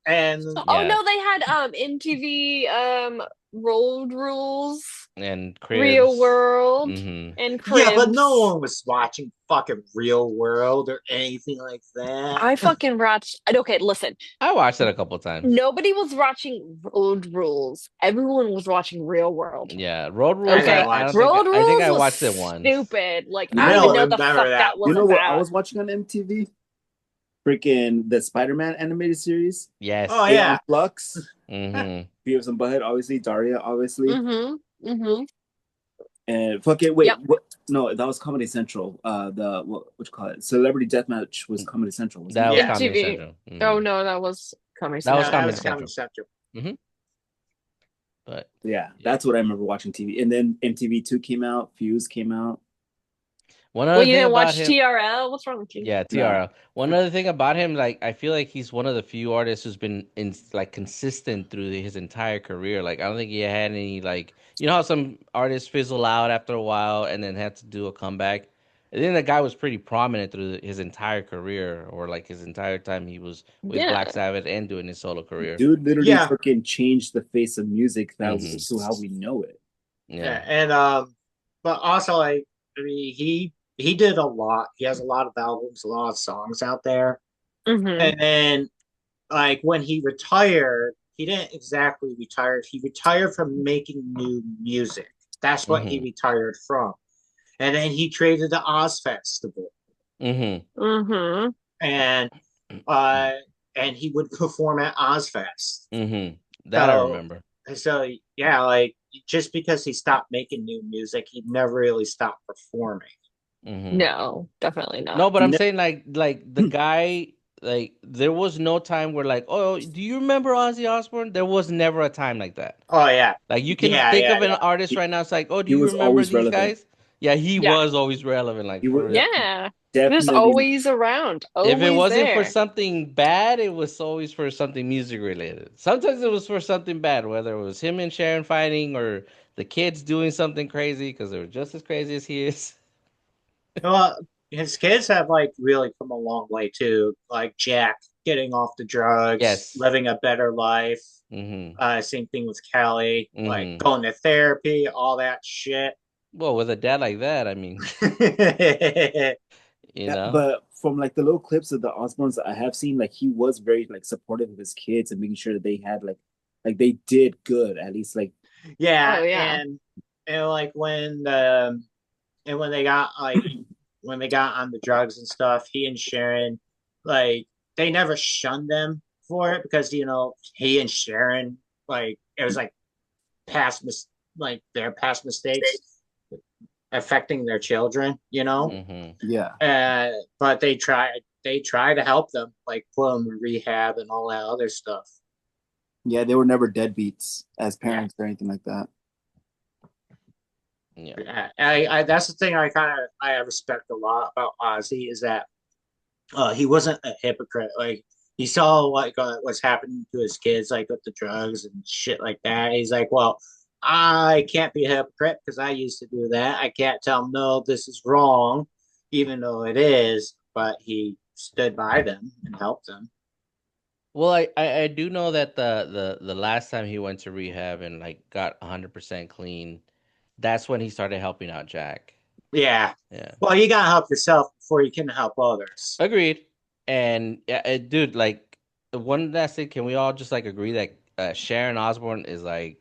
and Oh Yeah. no, they had MTV Road Rules, And Real Cribs. World, Mm-hmm. and yeah, but no Cribs. one was watching fucking Real World or anything like that. I fucking watched. Okay, listen. I watched it a couple times. Nobody was watching Road Rules. Everyone was watching Real World. Yeah. Road I Rules, didn't Okay, I don't watch. think Road I think Rules I was watched it once. stupid. Like You I I don't know even don't what? know what the remember fuck that. that You was know what I about. was watching on MTV? Freaking the Spider-Man animated series. Oh Yes. It on yeah. Flux. Mm-hmm. Beavis and Butthead, obviously. Daria, obviously. Mm-hmm. Mm-hmm. And fucking wait, Yep. what? No, that was Comedy Central. What you call it? Celebrity Deathmatch was Comedy Central, wasn't That it? was Yeah. Comedy MTV. Central. Oh Mm-hmm. no, that was Comedy That was No, that Central. Comedy was Comedy Central. Central. Mm-hmm. But Yeah, yeah. that's what I remember watching TV. And then MTV2 came out, Fuse came out. One Well, other you thing didn't about watch him, TRL? What's wrong with you? yeah, Nah. TRL. One other thing about him, like I feel like he's one of the few artists who's been in like consistent through his entire career. Like I don't think he had any like you know how some artists fizzle out after a while and then had to do a comeback. I think the guy was pretty prominent through his entire career, or like his entire time he was with Yeah. Black Sabbath and doing his solo career. Dude literally Yeah. freaking changed the face of music that Hmm. to how we know it. Yeah. Yeah, and but also like I mean he did a lot. He has a lot of albums, a lot of songs out there. Mm-hmm. And then like when he retired, he didn't exactly retire. He retired from making new music. That's what he Hmm. retired from. And then he created the Oz Festival. Hmm. Mm-hmm. And uh and he would perform at Ozfest. Hmm. That I So remember. so yeah, like just because he stopped making new music, he never really stopped performing. Hmm. No, definitely No, not. but He I'm never, saying like the guy like there was no time where like oh do you remember Ozzy Osbourne? There was never a time like that. Oh yeah. Like you can Yeah, think yeah, of an yeah. artist he, right now. It's like oh do he you was remember always these relevant. guys? Yeah, he Yeah. was always relevant. Like He for was real. Yeah. Just definitely always around, If it always wasn't for there. something bad, it was always for something music related. Sometimes it was for something bad, whether it was him and Sharon fighting or the kids doing something crazy because they were just as crazy as he is. Well, his kids have like really come a long way too. Like Jack getting off the drugs, Yes. living a better life. Mm-hmm. Same thing with Kelly, like Mm-hmm. going to therapy, all that shit. Well, with a dad like that, I mean, you yeah, know. but from like the little clips of the Osbournes I have seen, like he was very like supportive of his kids and making sure that they had like they did good at least like Yeah, Oh yeah. and like when the and when they got on the drugs and stuff, he and Sharon like they never shunned them for it because he and Sharon like it was like past like their past mistakes affecting their children, Mm-hmm. yeah. but they try to help them like put them in rehab and all that other stuff. Yeah, they were never deadbeats as Yeah. parents or anything like that. Yeah. I that's the thing I respect a lot about Ozzy is that he wasn't a hypocrite. Like he saw like what's happening to his kids, like with the drugs and shit like that. He's like, well, I can't be a hypocrite because I used to do that. I can't tell them no, this is wrong, even though it is. But he stood by them and helped them. Well, I do know that the last time he went to rehab and like got 100% clean, that's when he started helping out Jack. Yeah. Yeah. Well, you gotta help yourself before you can help others. Agreed. And yeah, dude, like one last thing, can we all just like agree that Sharon Osbourne is like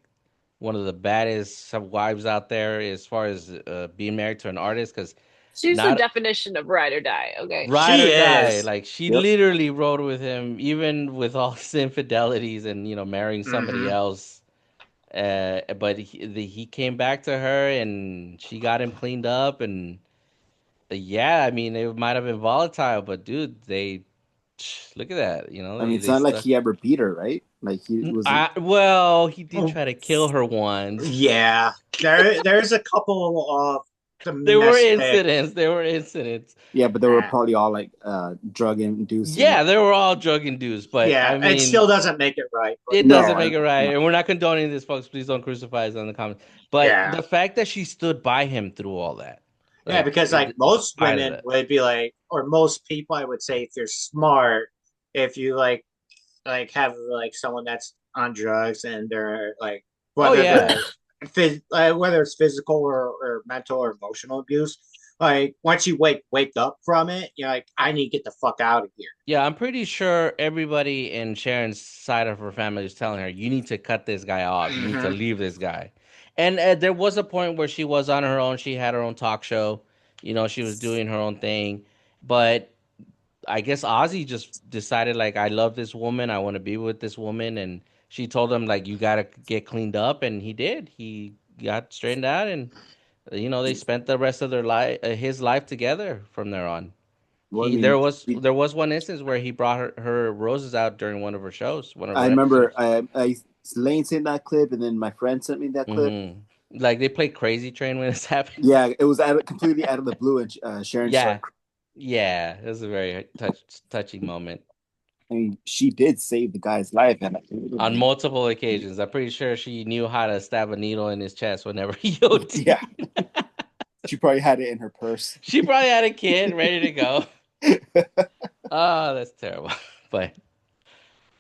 one of the baddest wives out there as far as being married to an artist? Because She's the not definition of ride or die, okay? ride She or die, is. like she Yep. literally rode with him, even with all his infidelities and marrying somebody Mm-hmm. else. But he came back to her and she got him cleaned up and yeah, I mean it might have been volatile, but dude, they look at that, I mean, it's they not like stuck. he ever beat her, right? Like he was Well, he did try to kill her once. Yeah, there's a couple of the There were mess pit. incidents. There were incidents. Yeah, but they were probably all like drug inducing. Yeah, they were all drug induced, but Yeah, I it still mean, doesn't make it right, but it No, doesn't make it right, no. and we're not condoning this, folks. Please don't crucify us on the comments. But yeah. the fact that she stood by him through all that, Yeah, like, because like most despite of women that. would be like, or most people, I would say, if you're smart, if you like have like someone that's on drugs and they're like Oh whether yeah, they're whether it's physical or mental or emotional abuse, like once you wake up from it, you're like, I need to get the fuck out of here. yeah. I'm pretty sure everybody in Sharon's side of her family is telling her, "You need to cut this guy off. You need to Mm-hmm. leave this guy." And there was a point where she was on her own. She had her own talk show. You know, she was doing her own thing, but I guess Ozzy just decided like I love this woman, I want to be with this woman, and she told him like you gotta get cleaned up, and he did. He got straightened out, and they spent the rest of their life, his life together from there on. Well, I He there mean, was there was one instance where he brought her roses out during one of her shows, one of I her remember episodes. Lane sent that clip, and then my friend sent me that clip. Like they play Crazy Train when it's happening. Yeah, it was completely out of the blue, and Sharon Yeah, started. yeah, it was a very touching moment. I mean, she did save the guy's life, and On multiple occasions. I'm pretty sure she knew how to stab a needle in his chest whenever he OD'd. yeah, she probably had it in her purse. She probably had a kid ready to go. Oh, that's terrible. But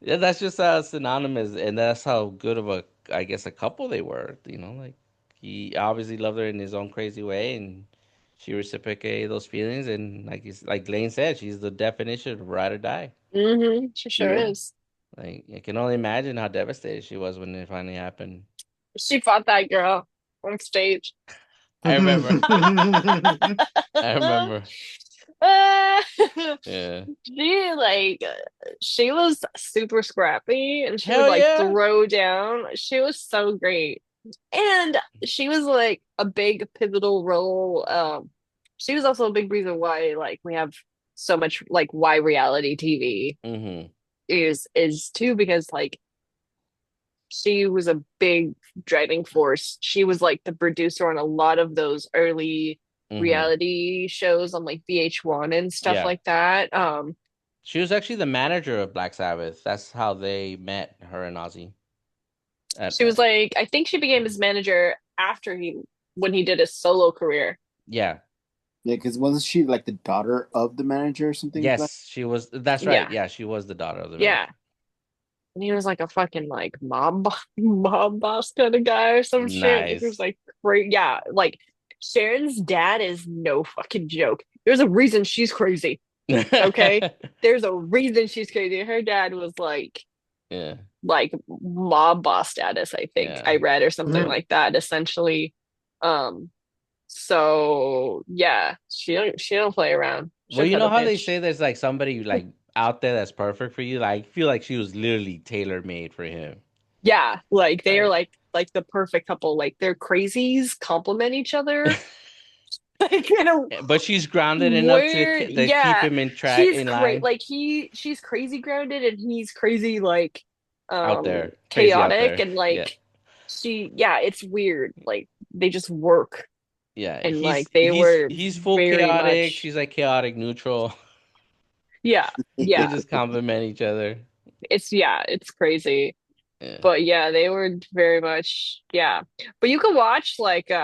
yeah, that's just how synonymous, and that's how good of I guess, a couple they were. Like he obviously loved her in his own crazy way, and she reciprocated those feelings. And like Lane said, she's the definition of ride or die. She sure Yeah. is. Like I can only imagine how devastated she was when it finally happened. She fought that girl on stage. I remember. I remember. Uh, Yeah. she was super scrappy and she would Hell like yeah. throw down. She was so great. And she was like a big pivotal role. She was also a big reason why like we have so much like why reality TV Mm-hmm. is too because like she was a big driving force. She was like the producer on a lot of those early Mm-hmm. reality shows on like VH1 and stuff Yeah. like that. She was actually the manager of Black Sabbath. That's how they met, her and Ozzy. She was like, I think she became his manager after when he did his solo career. Yeah. Yeah, because wasn't she like the daughter of the manager or something like? Yes, she was. That's right. Yeah, Yeah, she was the daughter of the yeah. manager. And he was like a fucking like mob boss kind of guy or some shit. He was Nice. like crazy. Yeah, like Sharon's dad is no fucking joke. There's a reason she's crazy. Okay, there's a reason she's crazy. Her dad was Yeah. like mob boss status, I think Yeah. I read or something like that, essentially. Um, so yeah, she don't play around. Well, She'll you cut know a how they bitch. say there's like somebody like out there that's perfect for you? Like, I feel like she was literally tailor made for him. Yeah, like they are Like, like the perfect couple. Like they're crazies, complement each other. Like in a but she's grounded enough to weird, to keep yeah. him in line She's crazy grounded and he's crazy like out there, crazy out chaotic there. and Yeah. like yeah, it's weird. Like they just work Yeah, and he's like they he's were he's full very chaotic. much She's like chaotic neutral. yeah, They yeah. just complement each other. It's crazy. Yeah. But yeah, they were very much yeah. But you can watch like they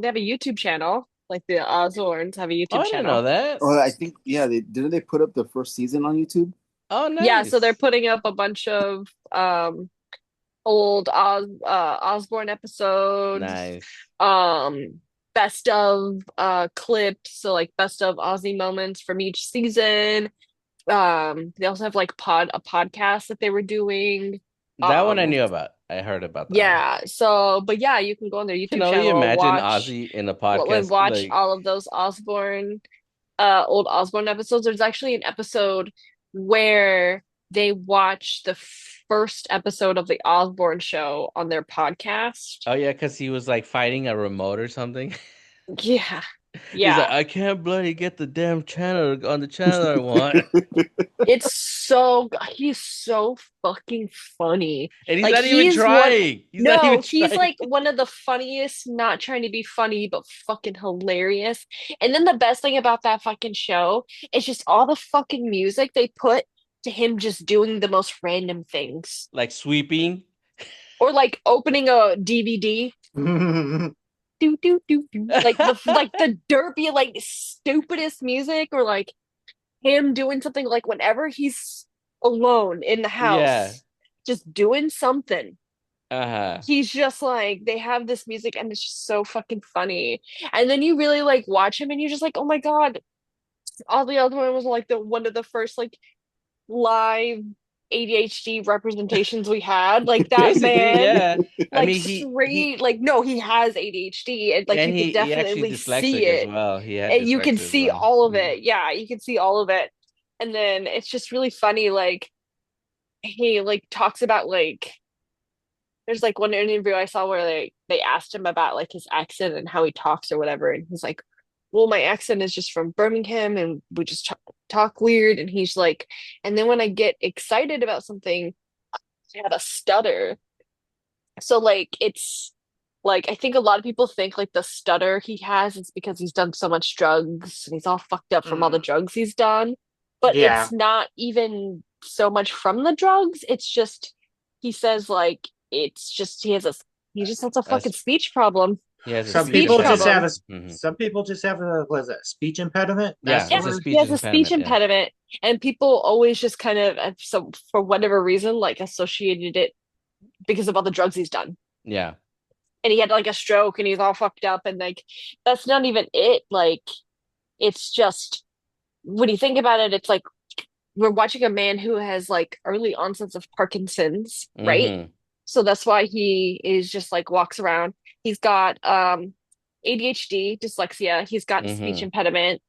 have a YouTube channel. Like the Ozbournes have a Oh, YouTube I didn't know channel. that. Oh, I think they didn't they put up the first season on YouTube? Oh, Yeah, so they're nice. putting up a bunch of old Osborne episodes, Nice. um best of clips, so like best of Ozzy moments from each season. They also have like a podcast that they were doing. That one I Um knew about. I heard about that one. yeah, so but yeah, you can go on their Can YouTube only channel, imagine watch Ozzy in a podcast. watch Like, all of those Osborne old Osborne episodes. There's actually an episode where they watch the first episode of the Osborne show on their podcast. oh yeah, because he was like fighting a remote or something. Yeah. He's like, Yeah. I can't bloody get the damn channel on the channel I want. He's so fucking funny. And he's Like not even he's one trying. He's not even no, he's trying. like one of the funniest, not trying to be funny, but fucking hilarious. And then the best thing about that fucking show is just all the fucking music they put to him just doing the most random things. Like sweeping. Or like opening a DVD. Do do do do. Like the derpy, like stupidest music, or like him doing something like whenever he's alone in the Yeah. house, just doing something. Uh-huh. He's just like they have this music and it's just so fucking funny. And then you really like watch him and you're just like, oh my God. All the other one was like the one of the first like live ADHD representations we had. Like that Basically, man, yeah. I like mean, he straight, like no, he has ADHD and like and you could he actually definitely see dyslexic as it. well. He had And you can dyslexia as see well. all of Mhm. it. Yeah, you can see all of it. And then it's just really funny, like he like talks about like there's like one interview I saw where they asked him about like his accent and how he talks or whatever, and he's like, "Well, my accent is just from Birmingham, and we just talk weird." And he's like, "And then when I get excited about something, I have a stutter." So like it's like I think a lot of people think like the stutter he has is because he's done so much drugs and he's all fucked up from all the Mm, drugs he's done. But yeah. it's not even so much from the drugs. It's just he says like it's just he just has a fucking As speech problem. he has a A Some speech speech people just have impediment. problem. a Hmm. some people just have a what is that, speech impediment? That's Yeah, the it's a Yes, word. he speech has a speech impediment. Yeah. impediment, and people always just kind of so for whatever reason like associated it because of all the drugs he's done. Yeah. And he had like a stroke and he's all fucked up and like that's not even it. Like it's just when you think about it, it's like we're watching a man who has like early onsets of Parkinson's, right? Hmm. So that's why he is just like walks around. He's got ADHD, dyslexia, he's got a speech Hmm. impediment,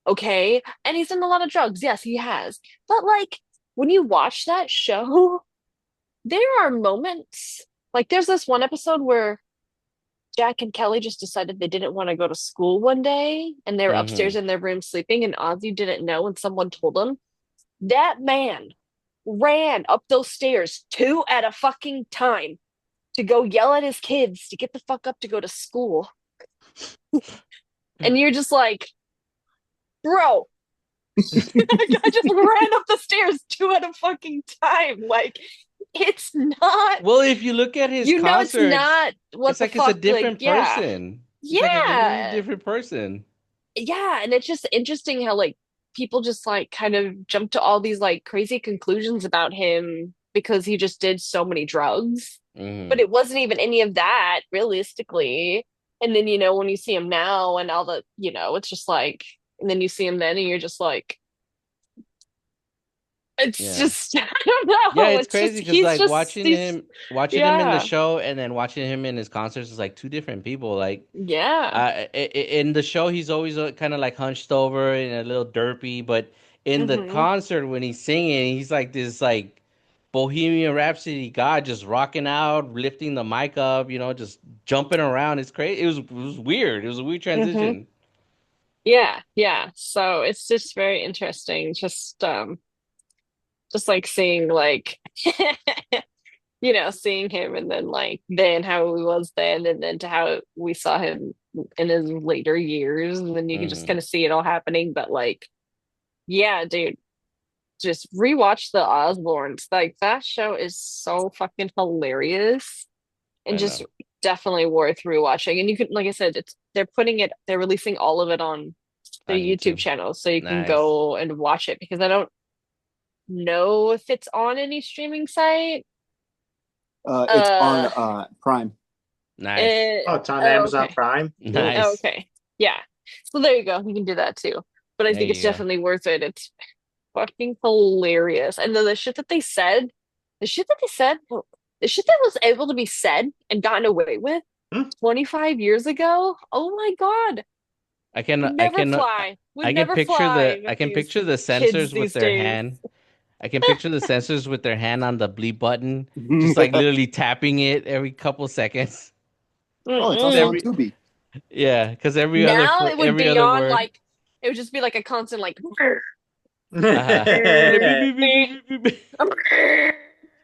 okay, and he's done a lot of drugs. Yes, he has. But like when you watch that show, there are moments like there's this one episode where Jack and Kelly just decided they didn't want to go to school one day and they were upstairs Hmm. in their room sleeping and Ozzy didn't know and someone told him. That man ran up those stairs two at a fucking time to go yell at his kids to get the fuck up to go to school. And you're just like, bro, I just ran up the stairs two at a fucking time. Like, it's not, Well, if you look at his it's concerts, not what it's the like it's a fuck. Like, different yeah. person. It's like a completely Yeah. different person. Yeah, and it's just interesting how like people just like kind of jump to all these like crazy conclusions about him because he just did so many drugs. But Hmm. it wasn't even any of that realistically. And then when you see him now and all the, it's just like and then you see him then and you're just like it's Yeah. just I don't Yeah, know. it's It's crazy just because like he's watching him in the yeah. show and then watching him in his concerts is like two different people. Like Yeah. in the show, he's always kind of like hunched over and a little derpy, but in the Hmm. concert when he's singing, he's like this like Bohemian Rhapsody guy just rocking out, lifting the mic up, just jumping around. It's crazy. It was weird. It was a weird Hmm. transition. Yeah, yeah. So it's just very interesting. Just like seeing like seeing him and then like then how he was then and then to how we saw him in his later years and then you can just Hmm. kind of see it all happening. But like, yeah, dude, just rewatch the Osbournes. Like that show is so fucking hilarious and I just know. definitely worth rewatching. And you can, like I said, they're releasing all of it on their On YouTube YouTube. channel, so you can Nice. go and watch it because I don't know if it's on any streaming site. It's Uh, on Prime. Nice. it, Oh, it's on oh, Amazon okay. Prime. Cool. Oh, Nice. okay. Yeah. So there you go. You can do that too. But I There think it's you go. definitely worth it. It's fucking hilarious. And then the shit that they said, the shit that was able to be said and gotten away with Hmm? 25 years ago. Oh my God. I can Would I never can fly. Would I can never picture fly I with can these picture the kids sensors with these their days. hand. I can picture the sensors with their hand on the bleep button, just like literally tapping it every couple seconds. Oh, it's Just also Mm-mm. on every Tubi. Yeah, because Now it would every be other on word. like it would just be like a constant like Uh-huh. Like beep, beep, beep, beep, beep, beep.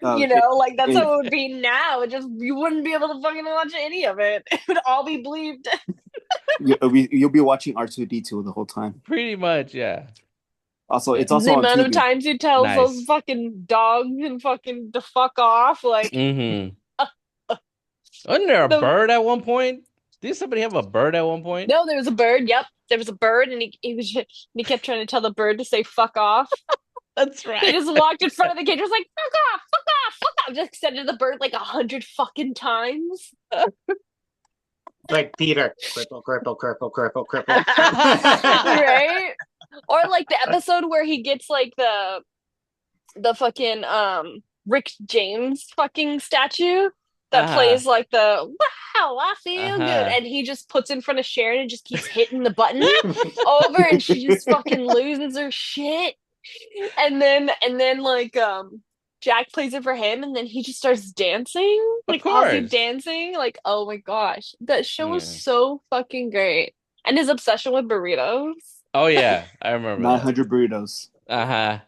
Oh, like that's it, how it would be now. It just you wouldn't be able to fucking watch any of it. It would all be bleeped. you'll be watching R2D2 the whole time. Pretty much, yeah. Also, Yeah. it's The also on amount of Tubi. times he tells those Nice. fucking dogs and fucking to fuck off, like Mm-hmm. Wasn't there a the bird at one point? Did somebody have a bird at one point? no, there was a bird. Yep, there was a bird, and he kept trying to tell the bird to say fuck off. That's He right. just walked in front of the cage, was like fuck off, fuck off, fuck off. Just said to the bird like 100 fucking times. Like Peter, cripple, cripple, cripple, cripple, cripple. Right? Or like the episode where he gets like the fucking Rick James fucking statue that Uh-huh. plays like the wow, I feel good, Uh-huh. and he just puts in front of Sharon and just keeps hitting the button over, and she just fucking loses her shit. And then like Jack plays it for him, and then he just starts dancing, Of like Ozzy course. dancing. Like, oh my gosh, that show was Yeah. so fucking great. And his obsession with burritos. Oh yeah, I remember that. 900 burritos. Uh-huh.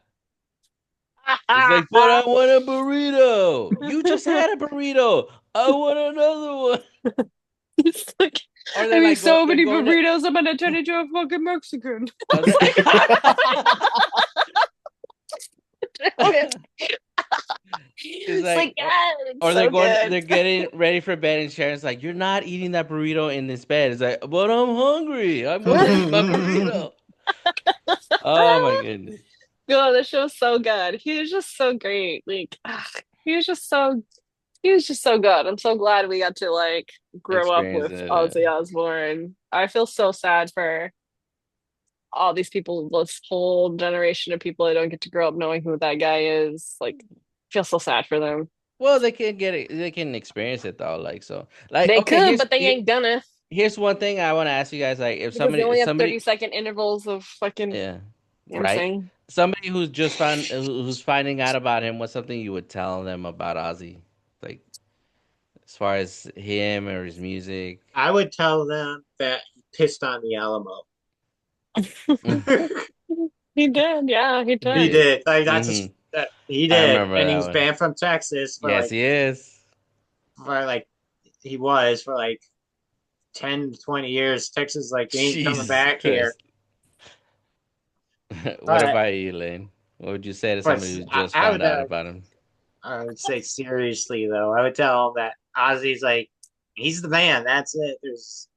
It's like, but I want a burrito. You just had a burrito. I want another one. It's like, Or I mean, so they're many going to burritos, I'm gonna turn into a fucking Mexican. or they're, it's It's like like, yeah, it's or so they're good. getting ready for bed and Sharon's like, you're not eating that burrito in this bed. It's like, but I'm hungry. I'm gonna eat my burrito. Oh my goodness. God, the show's so good. He was just so great. Like, he was just so he was just so good. I'm so glad we got to like grow up Experience with it. Ozzy Osbourne. I feel so sad for all these people, this whole generation of people that don't get to grow up knowing who that guy is. Like, I feel so sad for them. Well, they can get it. They can experience it though. Like so. Like They okay, could, but they ain't gonna here's one thing I want to ask you guys. Like because they if only have somebody 30-second intervals of fucking, yeah, you know what I'm right. saying? Somebody who's just who's finding out about him. What's something you would tell them about Ozzy? Like as far as him or his music. I would tell them that he pissed on the Alamo. He did, yeah, he He did. did. Like that's Mm-hmm. just that he I did, remember and he that was one. banned from Texas Yes, he is. for like he was for like 10 to 20 years. Texas like ain't coming Jesus back here. Christ. What But about you, Lane? What would you say to but somebody who just I found would out about him? I would say seriously though. I would tell him that Ozzy's like he's the man. That's it. There's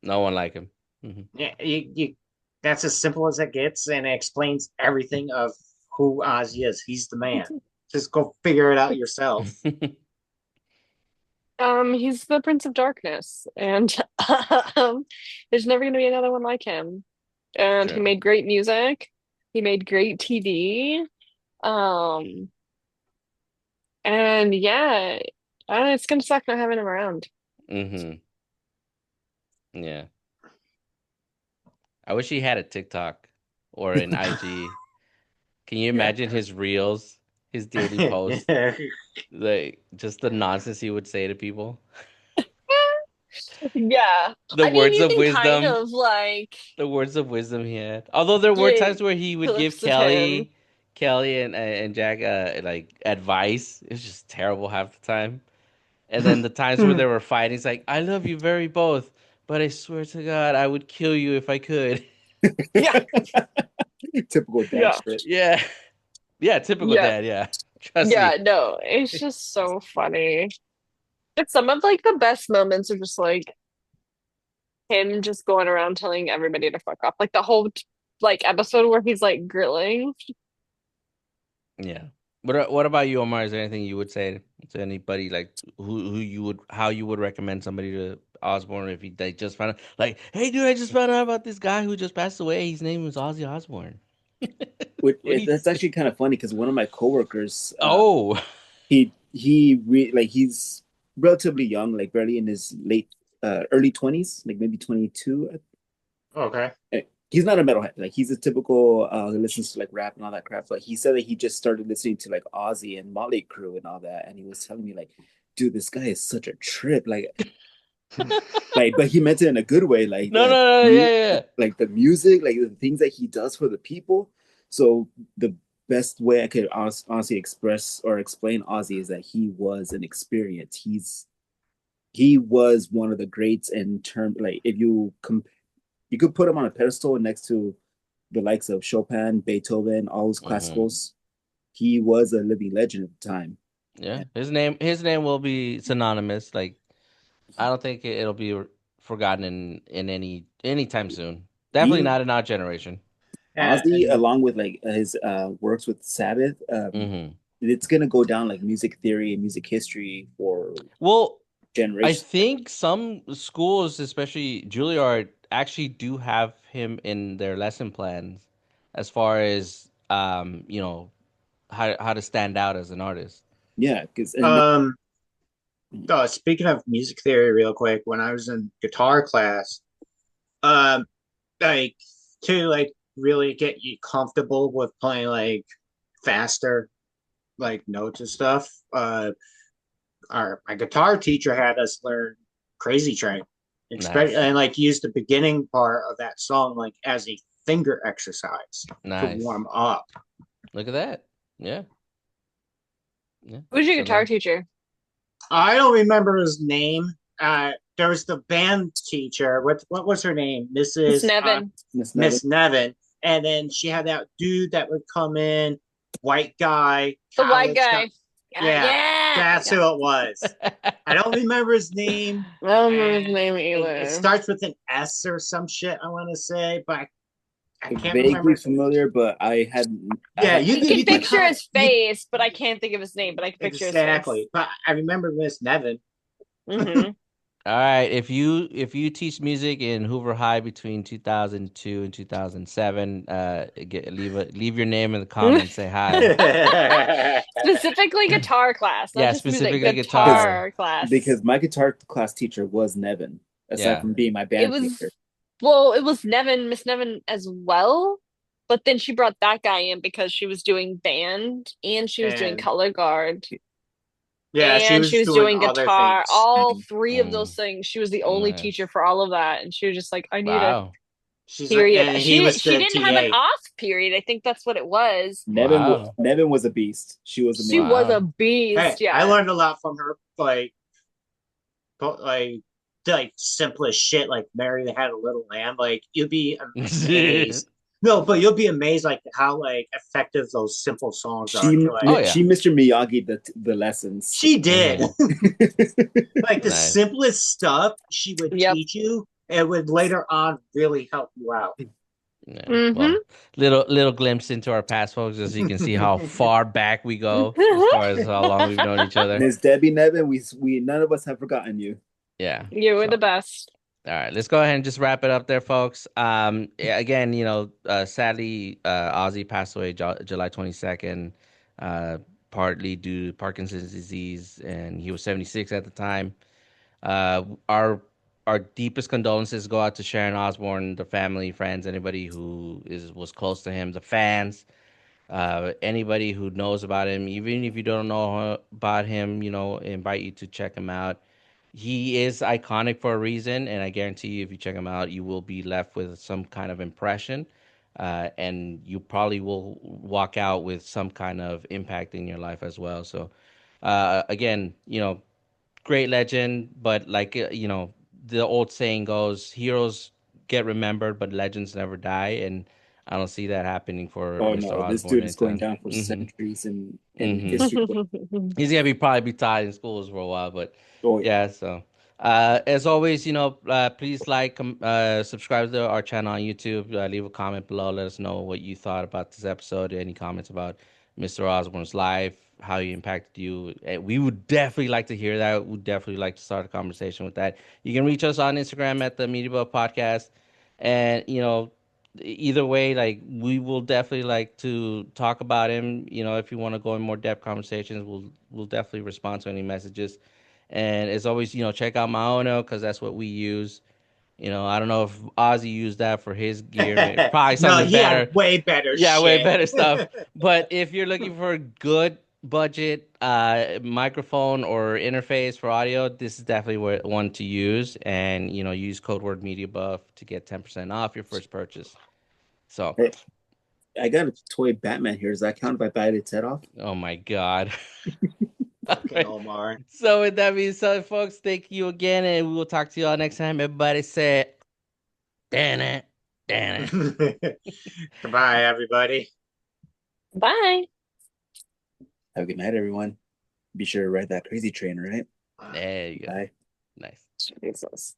No one like him. Hmm. yeah, you that's as simple as it gets, and it explains everything of who Ozzy is. He's the man. Just go figure it out yourself. He's the Prince of Darkness, and um, there's never gonna be another one like him. And he True. made great music. He made great TV. Um, and yeah, it's gonna suck not having him around. Hmm. Yeah. I wish he had a TikTok or an IG. Can you Yeah. imagine his reels, his daily posts, like just the nonsense he would say to people? Yeah, The I mean, words you of can kind wisdom, of like the words of wisdom he had. Although there were get times where he would give clips of him. Kelly and Jack like advice. It was just terrible half the time. And then the times where they were fighting, it's like, I love you very both, but I swear to God, I would kill you if I could. Yeah, Typical dad yeah, shit. Yeah. Yeah, typical yeah, dad, yeah. Trust yeah. me. No, it's just so funny. But some of like the best moments are just like him just going around telling everybody to fuck off. Like the whole like episode where he's like grilling. Yeah. What about you, Omar? Is there anything you would say to anybody like who you would how you would recommend somebody to Osborne if they just found out like, hey dude, I just found out about this guy who just passed away. His name is Ozzy Osbourne. What do you That's say? actually kind of funny because one of my coworkers, Oh. he's relatively young, like barely in his late early 20s, like maybe 22. Okay. He's not a metalhead. Like he's a typical who listens to like rap and all that crap. But he said that he just started listening to like Ozzy and Motley Crue and all that, and he was telling me like, dude, this guy is such a trip. Like Like, but he meant it in a good way. Like No, no, no, yeah, yeah. like the music, like the things that he does for the people. So the best way I could honestly express or explain Ozzy is that he was an experience. He was one of the greats in term, like if you could put him on a pedestal next to the likes of Chopin, Beethoven, all those Mm-hmm. classicals. He was a living legend at the time. Yeah, And his name will be synonymous. Like I don't think it'll be forgotten in anytime soon. Definitely even not in our generation. Ozzy, And along with like his works with Sabbath, Hmm. it's gonna go down like music theory and music history for Well, I generations. think some schools, especially Juilliard, actually do have him in their lesson plans as far as how to stand out as an artist. Yeah, because um, speaking of music theory, real quick, when I was in guitar class, um, like to like really get you comfortable with playing like faster like notes and stuff. Our my guitar teacher had us learn Crazy Train, Nice, and like use the beginning part of that song like as a finger exercise to nice. warm up. Look at that. Yeah, yeah. Who's your So guitar then, teacher? I don't remember his name. There was the band teacher. What was her name? It's Mrs. Nevin. Miss Nevin. Miss Nevin. And then she had that dude that would come in, white guy, The white college guy. guy. Yeah, Yeah, yeah, that's yeah. who it was. I don't remember his name, I don't remember his and name it either. starts with an S or some shit. I want to say, but I can't remember. Vaguely familiar, but I Yeah, had you I could can you could picture kind of his you face, but I can't think of his name. But I can picture his face. exactly. But I remember Miss Nevin. Hmm. all right. If you teach music in Hoover High between 2002 and 2007, leave your name in the comments. Say hi. Specifically guitar class, not Yeah, just music. specifically because guitar. Guitar class. my guitar class teacher was Nevin, aside Yeah. from being my It band teacher. was well, it was Nevin, Miss Nevin as well. But then she brought that guy in because she was doing band and she was doing and color guard yeah, she and she was was doing doing other guitar. things. All Mhm. three of those Mm, things. She was the only teacher nice. for all of that. And she was just like, I need a Wow. She's like, period. and he She was she the didn't have an TA. off period. I think that's what it was. Wow. Nevin was a beast. She was She amazing. was a Wow. beast, Hey, I yeah. learned a lot from her. Like, like simplest shit. Like Mary that had a little lamb. Like you'd be amazed. No, but you'll be amazed like how like effective those simple songs are. She Oh Like yeah. she Mr. Miyagi the lessons. she did. Hmm. Like the Nice. simplest stuff she would Yep. teach you, and would later on really help you out. Yeah. Hmm. Well, little glimpse into our past, folks, as you can see how far back we go as far as how long we've known each other. Miss Debbie Nevin, we none of us have forgotten you. Yeah. You were So. the best. All right, let's go ahead and just wrap it up there, folks. Yeah, again, sadly, Ozzy passed away July 22nd, uh, partly due to Parkinson's disease, and he was 76 at the time. Uh, our our deepest condolences go out to Sharon Osbourne, the family, friends, anybody who was close to him, the fans, anybody who knows about him, even if you don't know about him, invite you to check him out. He is iconic for a reason, and I guarantee you, if you check him out, you will be left with some kind of impression, and you probably will walk out with some kind of impact in your life as well. So, again, great legend, but like the old saying goes, heroes get remembered, but legends never die, and I don't see that happening for Oh Mr. no, this Osborne dude is going anytime. down for Hmm. centuries in Hmm. history. He's gonna probably be tied in schools for a while, but Oh yeah. yeah. So, as always, please subscribe to our channel on YouTube. Leave a comment below. Let us know what you thought about this episode. Any comments about Mr. Osborne's life, how he impacted you. We would definitely like to hear that. We'd definitely like to start a conversation with that. You can reach us on Instagram at the Media Bub Podcast, and either way, like we will definitely like to talk about him. If you want to go in more depth conversations, we'll definitely respond to any messages. And as always, check out Maono because that's what we use. I don't know if Ozzy used that for his gear, probably No, something he had better. way better Yeah, way shit. better stuff. But if you're looking for good budget microphone or interface for audio, this is definitely one to use. And use code word media buff to get 10% off your first purchase. So, Hey, I got a toy Batman here. Does that count if I bite its head off? oh my God. Fucking Omar. So with that being said, folks, thank you again, and we will talk to you all next time. Everybody say, damn it, damn it. Goodbye, everybody. Bye. Have a good night, everyone. Be sure to ride that crazy train, right? There you go. Bye. Nice. Jesus.